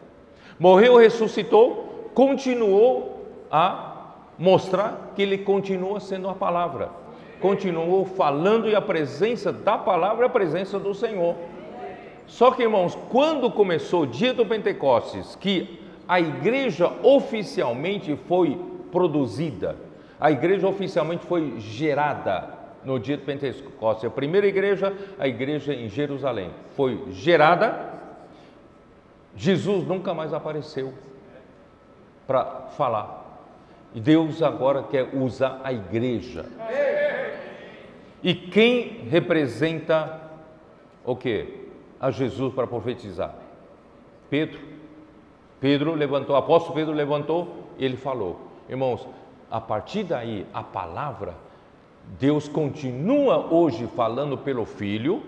Morreu, ressuscitou, continuou a mostrar que ele continua sendo a palavra, continuou falando, e a presença da palavra é a presença do Senhor. Só que, irmãos, quando começou o dia do Pentecostes, que a igreja oficialmente foi produzida, a igreja oficialmente foi gerada no dia do Pentecostes, a primeira igreja, a igreja em Jerusalém, foi gerada. Jesus nunca mais apareceu para falar. E Deus agora quer usar a igreja. E quem representa o quê? A Jesus para profetizar? Pedro levantou, o apóstolo Pedro levantou e ele falou. Irmãos, a partir daí, a palavra, Deus continua hoje falando pelo Filho,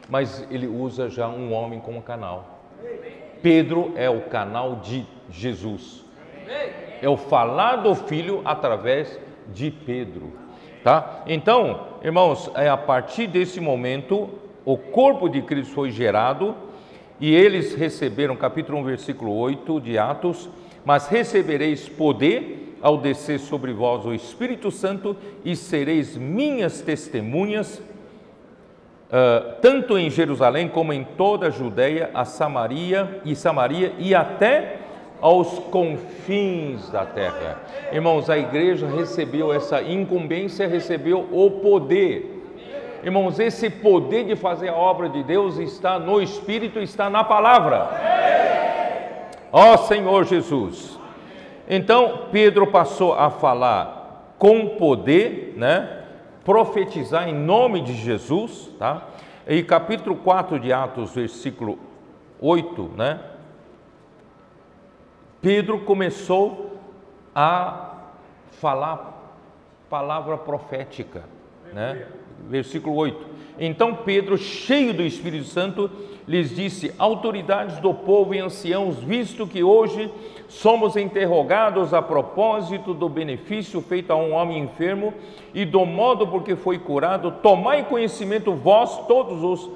mas ele usa já um homem como canal. Pedro é o canal de Jesus. É o falar do Filho através de Pedro, tá? Então, irmãos, a partir desse momento, o corpo de Cristo foi gerado, e eles receberam, capítulo 1, versículo 8 de Atos: mas recebereis poder ao descer sobre vós o Espírito Santo, e sereis minhas testemunhas, tanto em Jerusalém como em toda a Judeia, a Samaria e até aos confins da terra. Irmãos, a igreja recebeu essa incumbência, recebeu o poder. Irmãos, esse poder de fazer a obra de Deus está no Espírito, está na palavra. Ó Senhor Jesus. Então Pedro passou a falar com poder, né? Profetizar em nome de Jesus, tá? E capítulo 4 de Atos, versículo 8, né? Pedro começou a falar palavra profética, né? Versículo 8: então Pedro, cheio do Espírito Santo, lhes disse: autoridades do povo e anciãos, visto que hoje somos interrogados a propósito do benefício feito a um homem enfermo e do modo por que foi curado, tomai conhecimento vós todos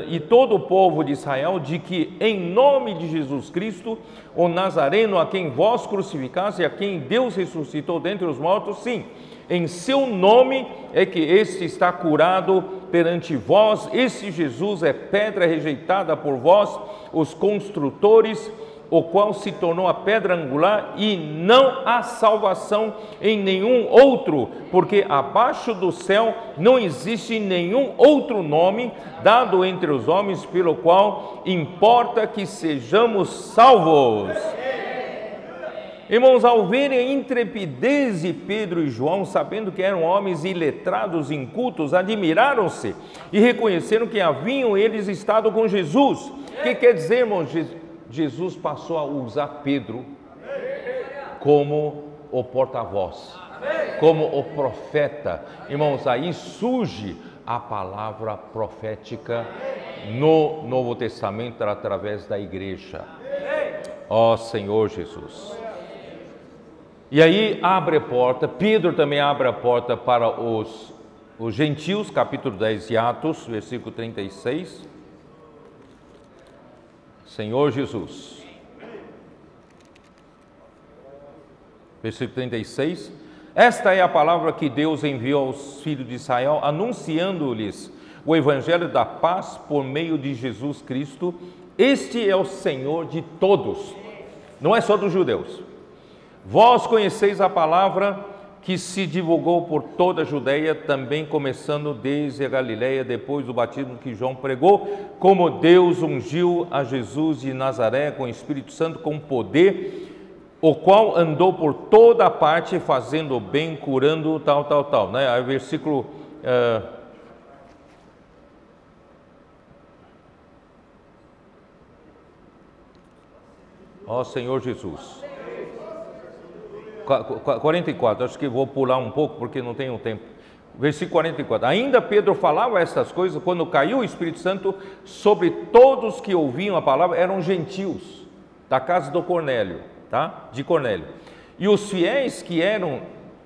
e todo o povo de Israel, de que em nome de Jesus Cristo, o Nazareno, a quem vós crucificaste e a quem Deus ressuscitou dentre os mortos, sim, em seu nome é que este está curado perante vós. Esse Jesus é pedra rejeitada por vós, os construtores, o qual se tornou a pedra angular, e não há salvação em nenhum outro, porque abaixo do céu não existe nenhum outro nome dado entre os homens pelo qual importa que sejamos salvos. Irmãos, ao verem a intrepidez de Pedro e João, sabendo que eram homens iletrados, incultos, admiraram-se e reconheceram que haviam eles estado com Jesus. O que quer dizer, irmãos? Jesus passou a usar Pedro como o porta-voz, como o profeta. Irmãos, aí surge a palavra profética no Novo Testamento através da igreja. Ó Senhor Jesus. E aí abre a porta, Pedro também abre a porta para os gentios, capítulo 10 de Atos, versículo 36. Senhor Jesus. Versículo 36. Esta é a palavra que Deus enviou aos filhos de Israel, anunciando-lhes o evangelho da paz por meio de Jesus Cristo. Este é o Senhor de todos, não é só dos judeus. Vós conheceis a palavra que se divulgou por toda a Judeia, também começando desde a Galileia, depois do batismo que João pregou, como Deus ungiu a Jesus de Nazaré com o Espírito Santo, com poder, o qual andou por toda a parte, fazendo o bem, curando, tal, né? Aí versículo... Ó Senhor Jesus. 44, acho que vou pular um pouco porque não tenho tempo. Versículo 44. Ainda Pedro falava estas coisas quando caiu o Espírito Santo sobre todos que ouviam a palavra, eram gentios, da casa do Cornélio, tá? De Cornélio. E os fiéis que eram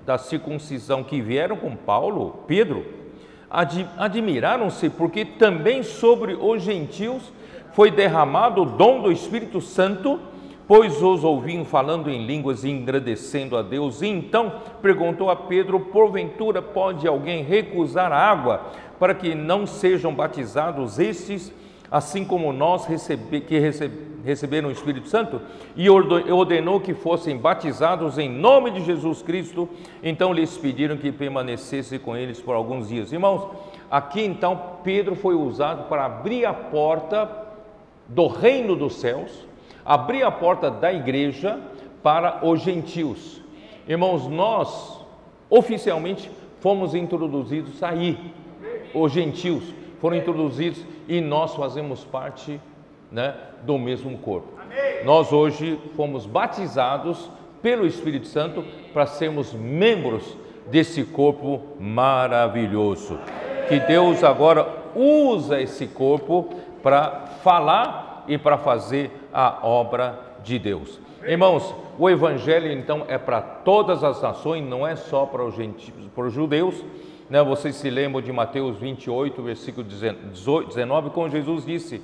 da circuncisão, que vieram com Paulo, Pedro, admiraram-se, porque também sobre os gentios foi derramado o dom do Espírito Santo, pois os ouviam falando em línguas e engrandecendo a Deus. E então perguntou a Pedro: porventura pode alguém recusar a água para que não sejam batizados estes, assim como nós receberam o Espírito Santo? E ordenou que fossem batizados em nome de Jesus Cristo. Então lhes pediram que permanecesse com eles por alguns dias. Irmãos, aqui então Pedro foi usado para abrir a porta do reino dos céus, abrir a porta da igreja para os gentios. Irmãos, nós oficialmente fomos introduzidos aí, os gentios foram introduzidos e nós fazemos parte, né, do mesmo corpo. Amém. Nós hoje fomos batizados pelo Espírito Santo para sermos membros desse corpo maravilhoso. Que Deus agora usa esse corpo para falar e para fazer a obra de Deus. Irmãos, o evangelho então é para todas as nações, não é só para os gentios, para os judeus, né? Vocês se lembram de Mateus 28, versículo 19, quando Jesus disse,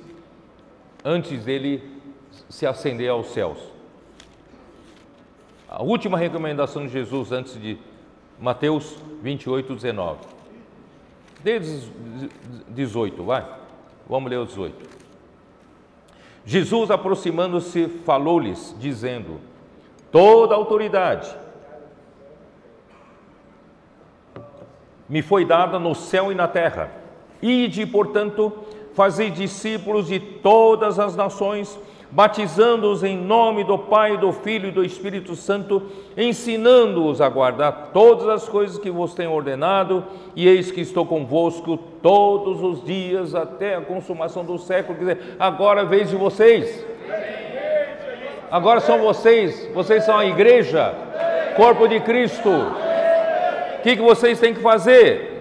antes dele se ascender aos céus, a última recomendação de Jesus antes de Mateus 28, 19, desde 18, vai, vamos ler os 18. Jesus, aproximando-se, falou-lhes, dizendo: toda autoridade me foi dada no céu e na terra. Ide, portanto, fazei discípulos de todas as nações, batizando-os em nome do Pai, do Filho e do Espírito Santo, ensinando-os a guardar todas as coisas que vos tenho ordenado, e eis que estou convosco todos os dias até a consumação do século. Quer dizer, agora é a vez de vocês. Agora são vocês são a igreja, corpo de Cristo. O que vocês têm que fazer?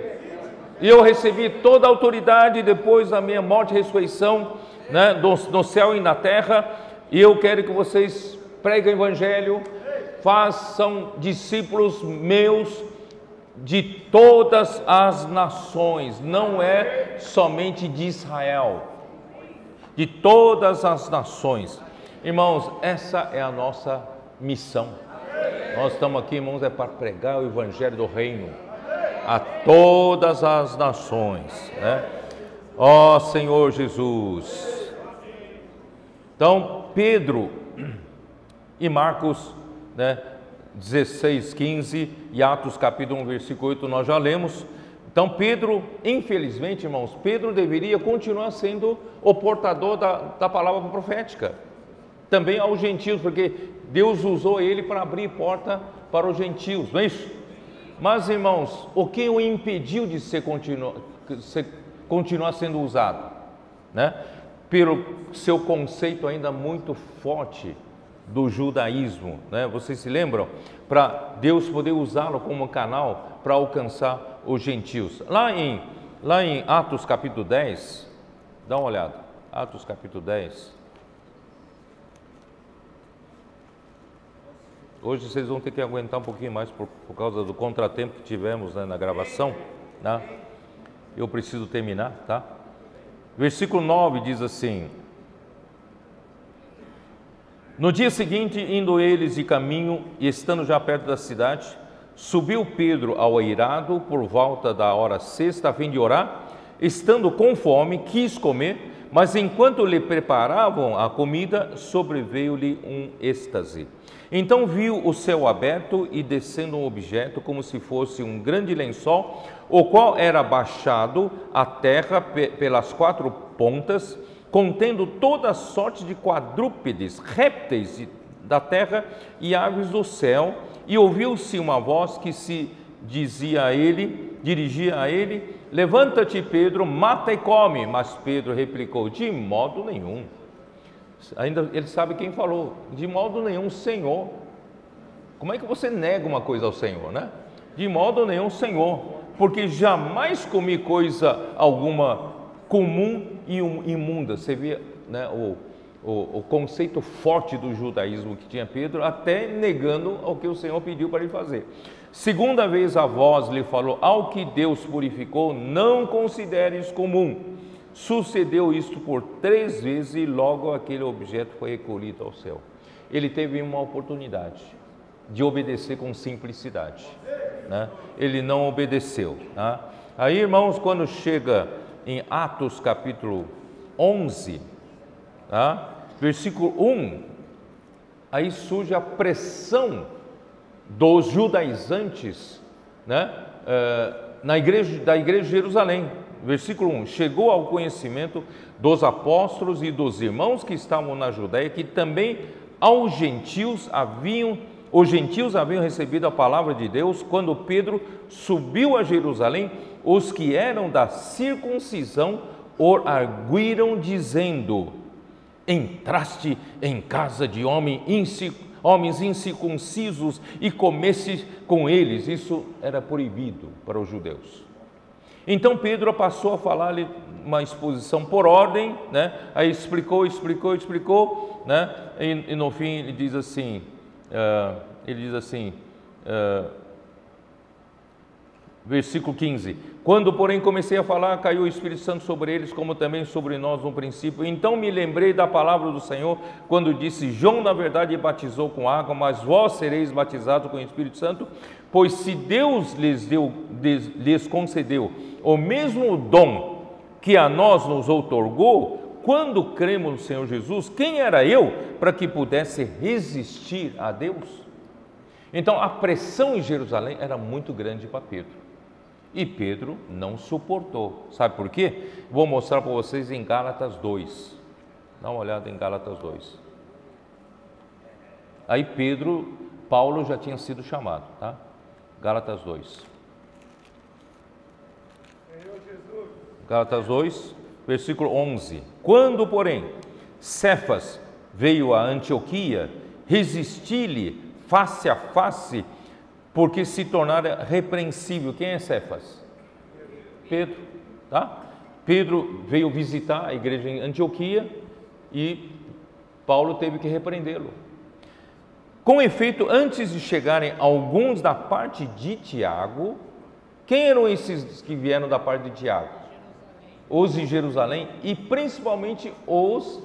E eu recebi toda a autoridade depois da minha morte e ressurreição, né, no céu e na terra, e eu quero que vocês preguem o evangelho, façam discípulos meus de todas as nações, não é somente de Israel, de todas as nações. Irmãos, essa é a nossa missão. Nós estamos aqui, irmãos, é para pregar o evangelho do reino a todas as nações, né? Ó Senhor Jesus. Então, Pedro e Marcos, né, 16, 15 e Atos capítulo 1, versículo 8, nós já lemos. Então, Pedro, infelizmente, irmãos, Pedro deveria continuar sendo o portador da palavra profética, também aos gentios, porque Deus usou ele para abrir porta para os gentios, não é isso? Mas, irmãos, o que o impediu de continuar sendo usado? Né? Pelo seu conceito ainda muito forte do judaísmo, né? Vocês se lembram? Para Deus poder usá-lo como canal para alcançar os gentios. Lá em Atos capítulo 10, dá uma olhada, Atos capítulo 10. Hoje vocês vão ter que aguentar um pouquinho mais por causa do contratempo que tivemos, né, na gravação, né? Eu preciso terminar, tá? Versículo 9 diz assim: no dia seguinte, indo eles de caminho e estando já perto da cidade, subiu Pedro ao eirado por volta da hora sexta, a fim de orar. Estando com fome, quis comer, mas enquanto lhe preparavam a comida, sobreveio-lhe um êxtase. Então viu o céu aberto e descendo um objeto como se fosse um grande lençol, o qual era baixado à terra pelas quatro pontas, contendo toda sorte de quadrúpedes, répteis da terra e aves do céu. E ouviu-se uma voz que se dirigia a ele: levanta-te, Pedro, mata e come. Mas Pedro replicou: de modo nenhum. Ainda ele sabe quem falou: de modo nenhum, Senhor. Como é que você nega uma coisa ao Senhor, né? De modo nenhum, Senhor, porque jamais comi coisa alguma comum e imunda. Você vê, né, o conceito forte do judaísmo que tinha Pedro, até negando o que o Senhor pediu para ele fazer. Segunda vez a voz lhe falou: ao que Deus purificou, não consideres comum. Sucedeu isto por 3 vezes e logo aquele objeto foi recolhido ao céu. Ele teve uma oportunidade de obedecer com simplicidade, né? Ele não obedeceu, né? Aí, irmãos, quando chega em Atos capítulo 11, tá? Versículo 1, aí surge a pressão dos judaizantes, né? Da igreja de Jerusalém. Versículo 1, chegou ao conhecimento dos apóstolos e dos irmãos que estavam na Judéia, que também os gentios haviam recebido a palavra de Deus. Quando Pedro subiu a Jerusalém, os que eram da circuncisão o arguíram, dizendo: entraste em casa de homens incircuncisos e comeste com eles. Isso era proibido para os judeus. Então Pedro passou a falar-lhe uma exposição por ordem, né? Aí explicou, né? E no fim ele diz assim, versículo 15: quando porém comecei a falar, caiu o Espírito Santo sobre eles, como também sobre nós no princípio. Então me lembrei da palavra do Senhor, quando disse: João na verdade batizou com água, mas vós sereis batizados com o Espírito Santo. Pois se Deus lhes concedeu o mesmo dom que a nós nos outorgou, quando cremos no Senhor Jesus, quem era eu para que pudesse resistir a Deus? Então a pressão em Jerusalém era muito grande para Pedro, e Pedro não suportou. Sabe por quê? Vou mostrar para vocês em Gálatas 2, dá uma olhada em Gálatas 2. Aí Paulo já tinha sido chamado, tá? Gálatas 2. Gálatas 2, versículo 11. Quando, porém, Cefas veio a Antioquia, resisti-lhe face a face, porque se tornara repreensível. Quem é Cefas? Pedro, tá? Pedro veio visitar a igreja em Antioquia e Paulo teve que repreendê-lo. Com efeito, antes de chegarem alguns da parte de Tiago, quem eram esses que vieram da parte de Tiago? Os de Jerusalém, e principalmente os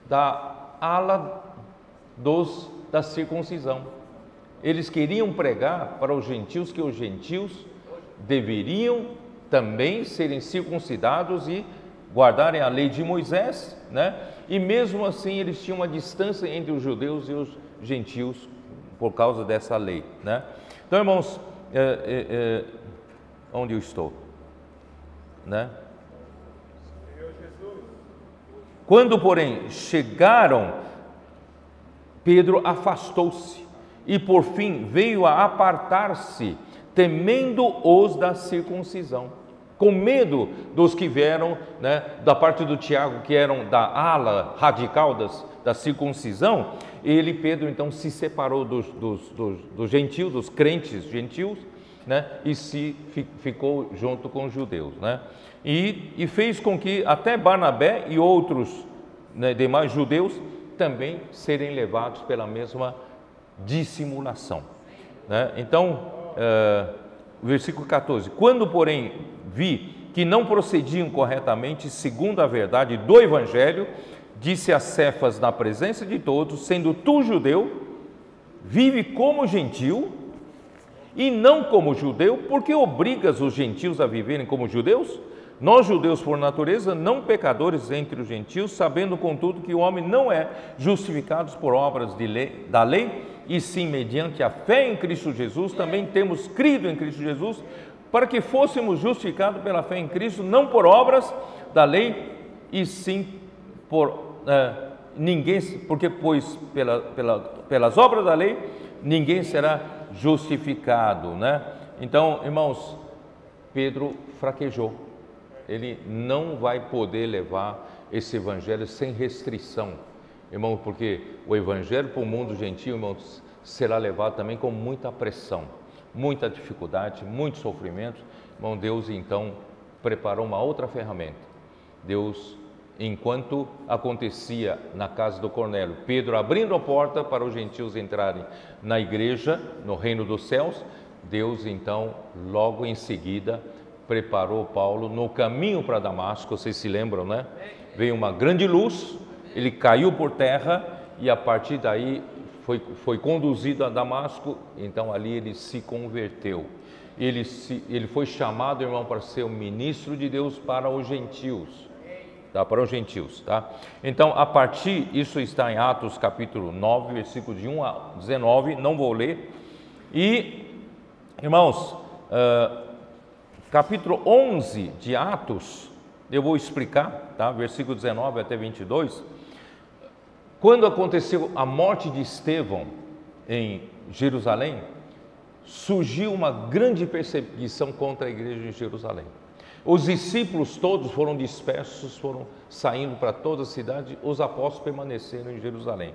da ala da circuncisão. Eles queriam pregar para os gentios que os gentios deveriam também serem circuncidados e guardarem a lei de Moisés, né? E mesmo assim eles tinham uma distância entre os judeus e os gentios por causa dessa lei, né? Então, irmãos, onde eu estou, né? Quando, porém, chegaram, Pedro afastou-se e por fim veio a apartar-se, temendo os da circuncisão, com medo dos que vieram, né, da parte do Tiago, que eram da ala radical da circuncisão. Ele, Pedro, então se separou dos gentios, dos crentes gentios, né, e ficou junto com os judeus, né, e fez com que até Barnabé e outros, né, demais judeus também serem levados pela mesma dissimulação, né? Então, versículo 14: quando, porém, vi que não procediam corretamente segundo a verdade do Evangelho, disse a Cefas na presença de todos: sendo tu judeu, vive como gentil e não como judeu, porque obrigas os gentios a viverem como judeus? Nós, judeus por natureza, não pecadores entre os gentios, sabendo contudo que o homem não é justificado por obras da lei, e sim mediante a fé em Cristo Jesus. Também temos crido em Cristo Jesus, para que fôssemos justificados pela fé em Cristo, não por obras da lei, e sim por ninguém, porque pois pelas obras da lei ninguém será justificado, né? Então, irmãos, Pedro fraquejou. Ele não vai poder levar esse evangelho sem restrição, irmão, porque o evangelho para o mundo gentil, irmãos, será levado também com muita pressão, muita dificuldade, muito sofrimento. Irmão, Deus então preparou uma outra ferramenta. Deus, enquanto acontecia na casa do Cornélio, Pedro abrindo a porta para os gentios entrarem na igreja, no reino dos céus, Deus então, logo em seguida, preparou Paulo no caminho para Damasco. Vocês se lembram, né? Veio uma grande luz, ele caiu por terra e a partir daí foi conduzido a Damasco. Então ali ele se converteu. Ele foi chamado, irmão, para ser o ministro de Deus para os gentios, tá? Para os gentios, tá? Então, a partir, isso está em Atos capítulo 9, versículo de 1 a 19, não vou ler. E, irmãos, capítulo 11 de Atos, eu vou explicar, tá? Versículo 19 até 22. Quando aconteceu a morte de Estevão em Jerusalém, surgiu uma grande perseguição contra a igreja de Jerusalém. Os discípulos todos foram dispersos, foram saindo para toda a cidade, os apóstolos permaneceram em Jerusalém.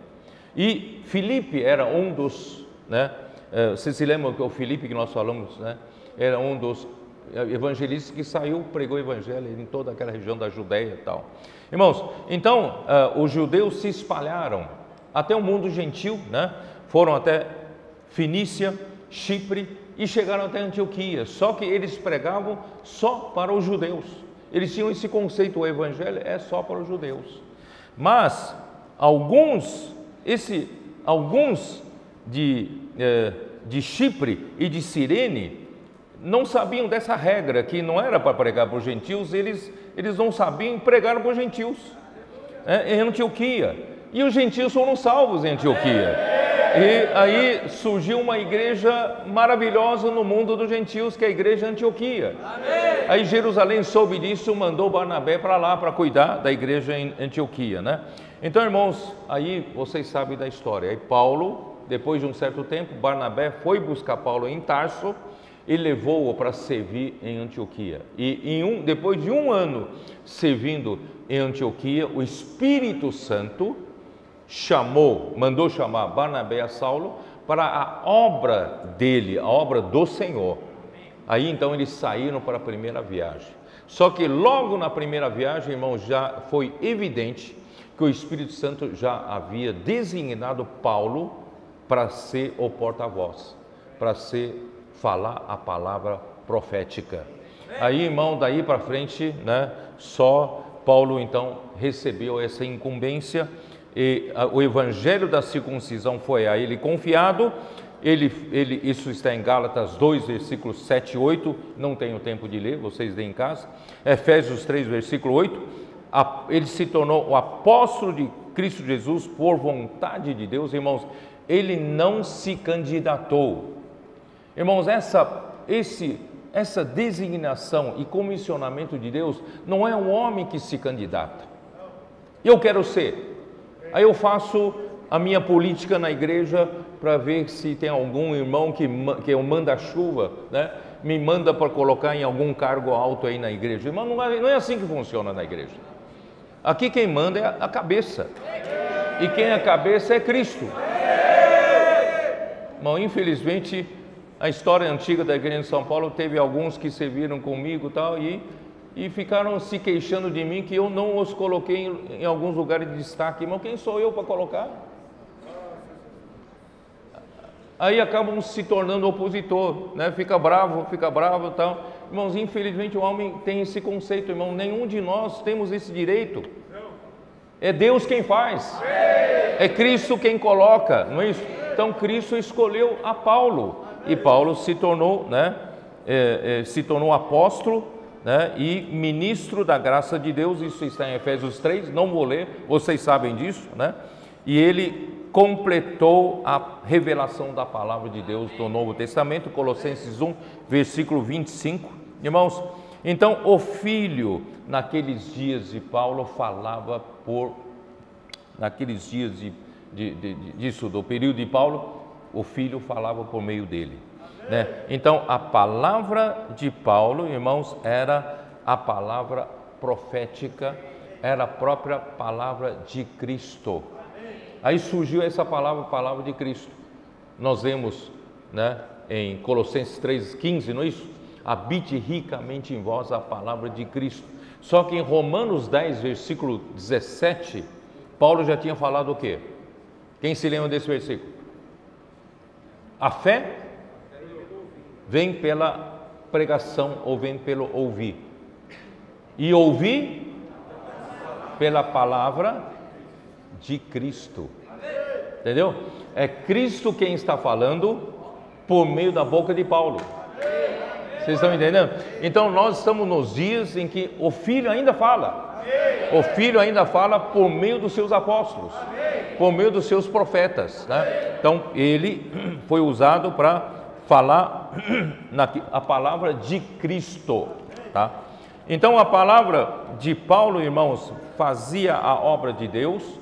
E Filipe era um dos, né? Vocês se lembram que o Filipe que nós falamos, né? Era um dos evangelistas que saiu, pregou o evangelho em toda aquela região da Judéia e tal. Irmãos, então os judeus se espalharam até o mundo gentil, né? Foram até Fenícia, Chipre e chegaram até Antioquia. Só que eles pregavam só para os judeus. Eles tinham esse conceito: o evangelho é só para os judeus. Mas alguns de Chipre e de Cirene não sabiam dessa regra, que não era para pregar para os gentios. Eles não sabiam, pregaram para os gentios, em Antioquia, e os gentios foram salvos em Antioquia. E aí surgiu uma igreja maravilhosa no mundo dos gentios, que é a igreja de Antioquia. Aí Jerusalém soube disso, mandou Barnabé para lá para cuidar da igreja em Antioquia, né? Então, irmãos, aí vocês sabem da história. Aí Paulo, depois de um certo tempo, Barnabé foi buscar Paulo em Tarso e levou-o para servir em Antioquia. E depois de um ano servindo em Antioquia, o Espírito Santo mandou chamar Barnabé a Saulo para a obra dele, a obra do Senhor. Aí então eles saíram para a primeira viagem. Só que logo na primeira viagem, irmãos, já foi evidente que o Espírito Santo já havia designado Paulo para ser o porta-voz, para falar a palavra profética. Aí, irmão, daí para frente, né, só Paulo então recebeu essa incumbência. E o evangelho da circuncisão foi a ele confiado. Isso está em Gálatas 2, versículos 7 e 8, não tenho tempo de ler, vocês leem em casa. Efésios 3, versículo 8, ele se tornou o apóstolo de Cristo Jesus por vontade de Deus. Irmãos, ele não se candidatou. Irmãos, essa designação e comissionamento de Deus não é um homem que se candidata. Eu quero ser. Aí eu faço a minha política na igreja para ver se tem algum irmão que é um manda-chuva, né? Me manda para colocar em algum cargo alto aí na igreja. Irmão, não é assim que funciona na igreja. Aqui quem manda é a cabeça. E quem é a cabeça é Cristo. Irmão, infelizmente, a história antiga da igreja de São Paulo teve alguns que serviram comigo e ficaram se queixando de mim que eu não os coloquei em alguns lugares de destaque. Irmão, quem sou eu para colocar? Aí acabam se tornando opositor, né? Fica bravo e tal. Irmãos, infelizmente o homem tem esse conceito, irmão. Nenhum de nós temos esse direito. É Deus quem faz. É Cristo quem coloca, não é isso? Então Cristo escolheu a Paulo e Paulo se tornou, né? Se tornou apóstolo, né? E ministro da graça de Deus. Isso está em Efésios 3. Não vou ler, vocês sabem disso, né? E ele completou a revelação da palavra de Deus do Novo Testamento, Colossenses 1, versículo 25. Irmãos, então o Filho, naqueles dias de Paulo, falava naqueles dias do período de Paulo, o Filho falava por meio dele, né? Então a palavra de Paulo, irmãos, era a palavra profética, era a própria palavra de Cristo. Aí surgiu essa palavra de Cristo. Nós vemos, né, em Colossenses 3,15, não é isso? Habite ricamente em vós a palavra de Cristo. Só que em Romanos 10, versículo 17, Paulo já tinha falado o quê? Quem se lembra desse versículo? A fé vem pela pregação ou vem pelo ouvir. E ouvir pela palavra de Cristo. Entendeu? É Cristo quem está falando por meio da boca de Paulo. Vocês estão entendendo? Então nós estamos nos dias em que o Filho ainda fala. O Filho ainda fala por meio dos seus apóstolos, por meio dos seus profetas, né? Então ele foi usado para falar a palavra de Cristo, tá? Então a palavra de Paulo, irmãos, fazia a obra de Deus,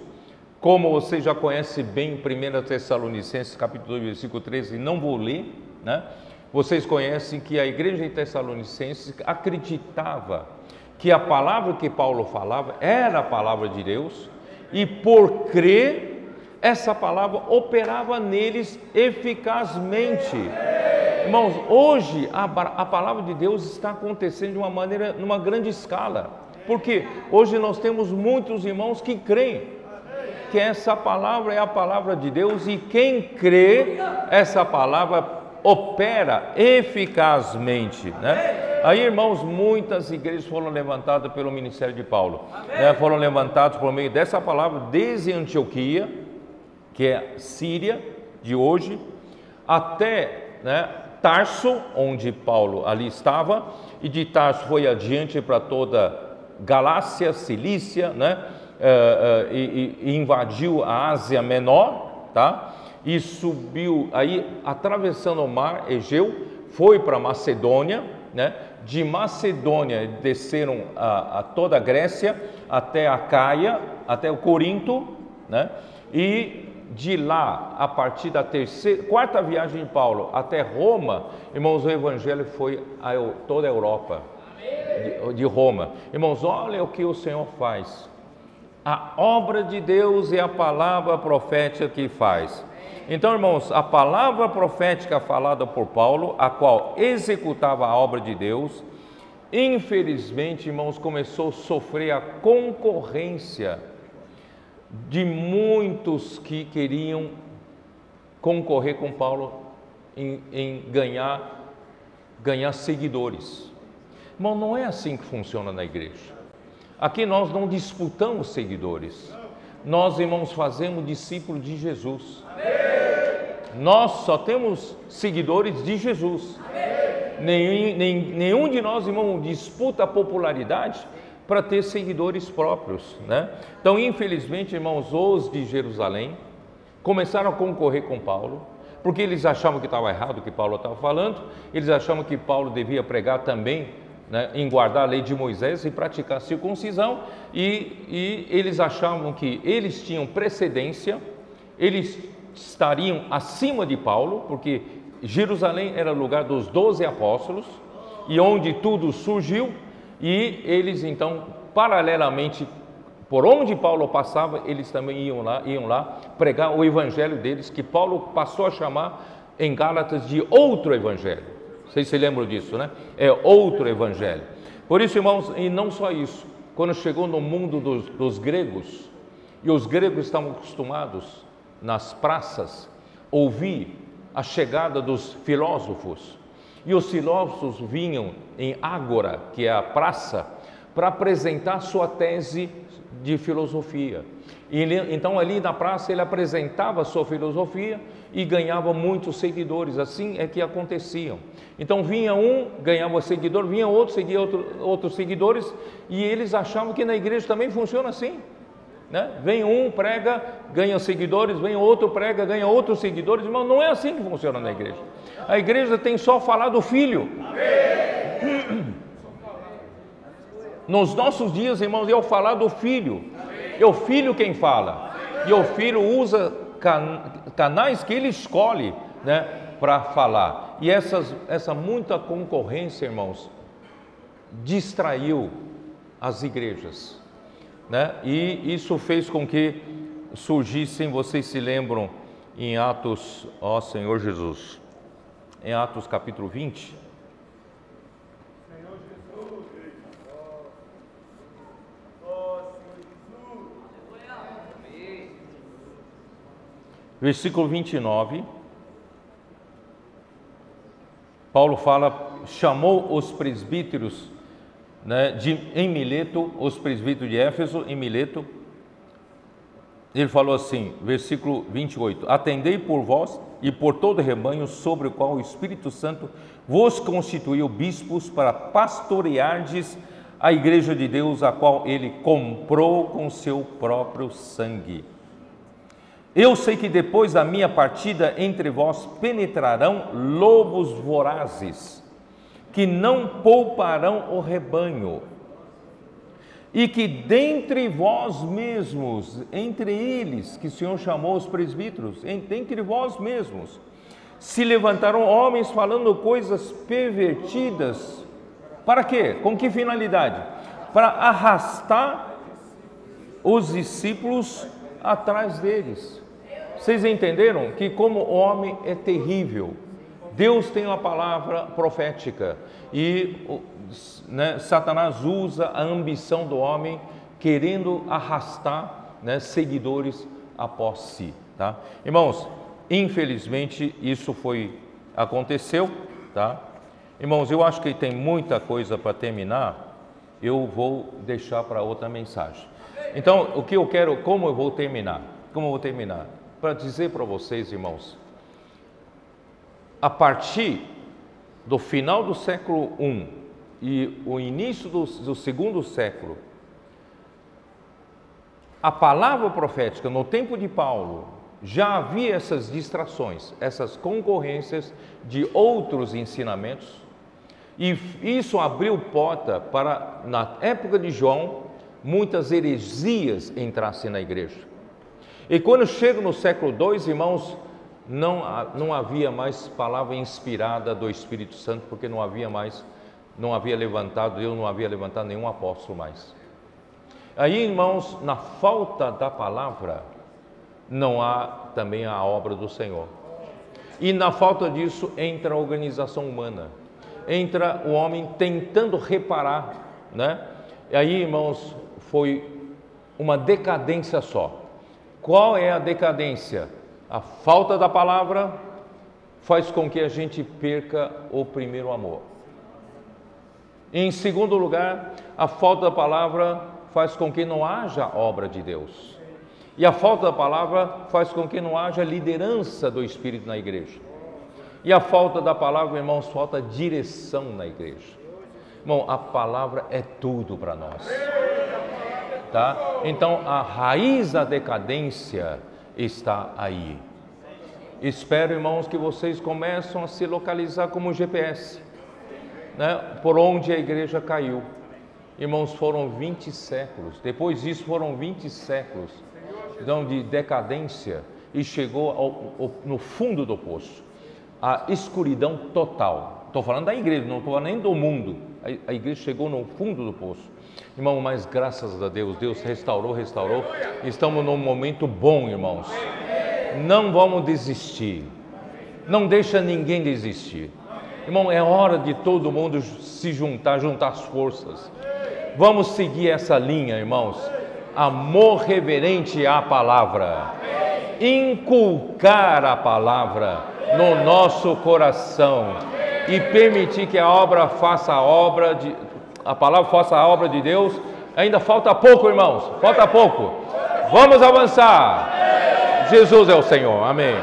como você já conhece bem, 1 Tessalonicenses capítulo 2, versículo 13, não vou ler, né? Vocês conhecem que a igreja de Tessalonicenses acreditava que a palavra que Paulo falava era a palavra de Deus, e por crer, essa palavra operava neles eficazmente. Irmãos, hoje a palavra de Deus está acontecendo de uma maneira, numa grande escala, porque hoje nós temos muitos irmãos que creem que essa palavra é a palavra de Deus, e quem crê, essa palavra opera eficazmente, né? Aí, irmãos, muitas igrejas foram levantadas pelo ministério de Paulo, né? Foram levantadas por meio dessa palavra, desde Antioquia, que é Síria de hoje, até, né, Tarso, onde Paulo ali estava, e de Tarso foi adiante para toda Galácia, Cilícia, né? E invadiu a Ásia Menor, tá? E subiu aí, atravessando o mar Egeu, foi para Macedônia, né? De Macedônia desceram a toda a Grécia, até a Caia, até o Corinto, né? E de lá, a partir da quarta viagem de Paulo até Roma, irmãos, o evangelho foi a toda a Europa, de Roma. Irmãos, olha o que o Senhor faz. A obra de Deus é a palavra profética que faz. Então, irmãos, a palavra profética falada por Paulo, a qual executava a obra de Deus, infelizmente, irmãos, começou a sofrer a concorrência de muitos que queriam concorrer com Paulo em ganhar seguidores. Irmão, não é assim que funciona na igreja. Aqui nós não disputamos seguidores. Nós, irmãos, fazemos discípulos de Jesus. Nós só temos seguidores de Jesus. Nenhum de nós, irmão, disputa a popularidade para ter seguidores próprios, né? Então, infelizmente, irmãos, os de Jerusalém começaram a concorrer com Paulo, porque eles achavam que estava errado o que Paulo estava falando, eles achavam que Paulo devia pregar também, né, em guardar a lei de Moisés e praticar a circuncisão, e eles achavam que eles tinham precedência eles estariam acima de Paulo, porque Jerusalém era o lugar dos 12 apóstolos, e onde tudo surgiu, e eles então, paralelamente, por onde Paulo passava, eles também iam lá pregar o evangelho deles, que Paulo passou a chamar em Gálatas de outro evangelho. Vocês se lembram disso, né? É outro evangelho. Por isso, irmãos, e não só isso, quando chegou no mundo dos gregos, e os gregos estavam acostumados nas praças ouvir a chegada dos filósofos, e os filósofos vinham em ágora, que é a praça, para apresentar sua tese de filosofia. Então ali na praça ele apresentava a sua filosofia e ganhava muitos seguidores. Assim é que aconteciam. Então vinha um, ganhava seguidor, vinha outro, seguia outros seguidores, e eles achavam que na igreja também funciona assim, né? Vem um, prega, ganha seguidores, vem outro, prega, ganha outros seguidores. Irmão, não é assim que funciona na igreja. A igreja tem só falar do Filho. Nos nossos dias, irmãos, é o falar do Filho. É o Filho quem fala. E o Filho usa canais que ele escolhe, né, para falar. E essa muita concorrência, irmãos, distraiu as igrejas, né? E isso fez com que surgissem, vocês se lembram, em Atos, ó Senhor Jesus, em Atos capítulo 20, versículo 29, Paulo fala, chamou os presbíteros, né, em Mileto, os presbíteros de Éfeso, em Mileto, ele falou assim, versículo 28, atendei por vós e por todo o rebanho sobre o qual o Espírito Santo vos constituiu bispos para pastoreardes a igreja de Deus, a qual ele comprou com seu próprio sangue. Eu sei que depois da minha partida entre vós penetrarão lobos vorazes, que não pouparão o rebanho, e que dentre vós mesmos, entre eles, que o Senhor chamou os presbíteros, dentre vós mesmos, se levantarão homens falando coisas pervertidas. Para quê? Com que finalidade? Para arrastar os discípulos atrás deles. Vocês entenderam que como o homem é terrível? Deus tem uma palavra profética e, né, Satanás usa a ambição do homem querendo arrastar, né, seguidores após si, tá? Irmãos, infelizmente isso aconteceu, tá? Irmãos, eu acho que tem muita coisa para terminar, eu vou deixar para outra mensagem. Então, o que eu quero, como eu vou terminar? Para dizer para vocês, irmãos, a partir do final do século I e o início do segundo século, a palavra profética no tempo de Paulo, já havia essas distrações, essas concorrências de outros ensinamentos, e isso abriu porta para, na época de João, muitas heresias entrassem na igreja. E quando chega no século II, irmãos, não havia mais palavra inspirada do Espírito Santo, porque Deus não havia levantado nenhum apóstolo mais. Aí, irmãos, na falta da palavra, não há também a obra do Senhor. E na falta disso, entra a organização humana, entra o homem tentando reparar, né? E aí, irmãos, foi uma decadência só. Qual é a decadência? A falta da palavra faz com que a gente perca o primeiro amor. Em segundo lugar, a falta da palavra faz com que não haja obra de Deus. E a falta da palavra faz com que não haja liderança do Espírito na igreja. E a falta da palavra, irmãos, falta direção na igreja. Irmão, a palavra é tudo para nós. Tá? Então, a raiz da decadência está aí. Espero, irmãos, que vocês começam a se localizar como GPS, né? Por onde a igreja caiu. Irmãos, foram 20 séculos. Depois disso, foram 20 séculos então, de decadência. e chegou no fundo do poço. A escuridão total. Estou falando da igreja, não estou falando nem do mundo. A igreja chegou no fundo do poço. Irmão, mas graças a Deus, Deus restaurou. Estamos num momento bom, irmãos. Não vamos desistir. Não deixa ninguém desistir. Irmão, é hora de todo mundo se juntar as forças. Vamos seguir essa linha, irmãos. Amor reverente à palavra. Inculcar a palavra no nosso coração e permitir que a palavra faça a obra de Deus. Ainda falta pouco, irmãos. Falta pouco. Vamos avançar. Jesus é o Senhor. Amém.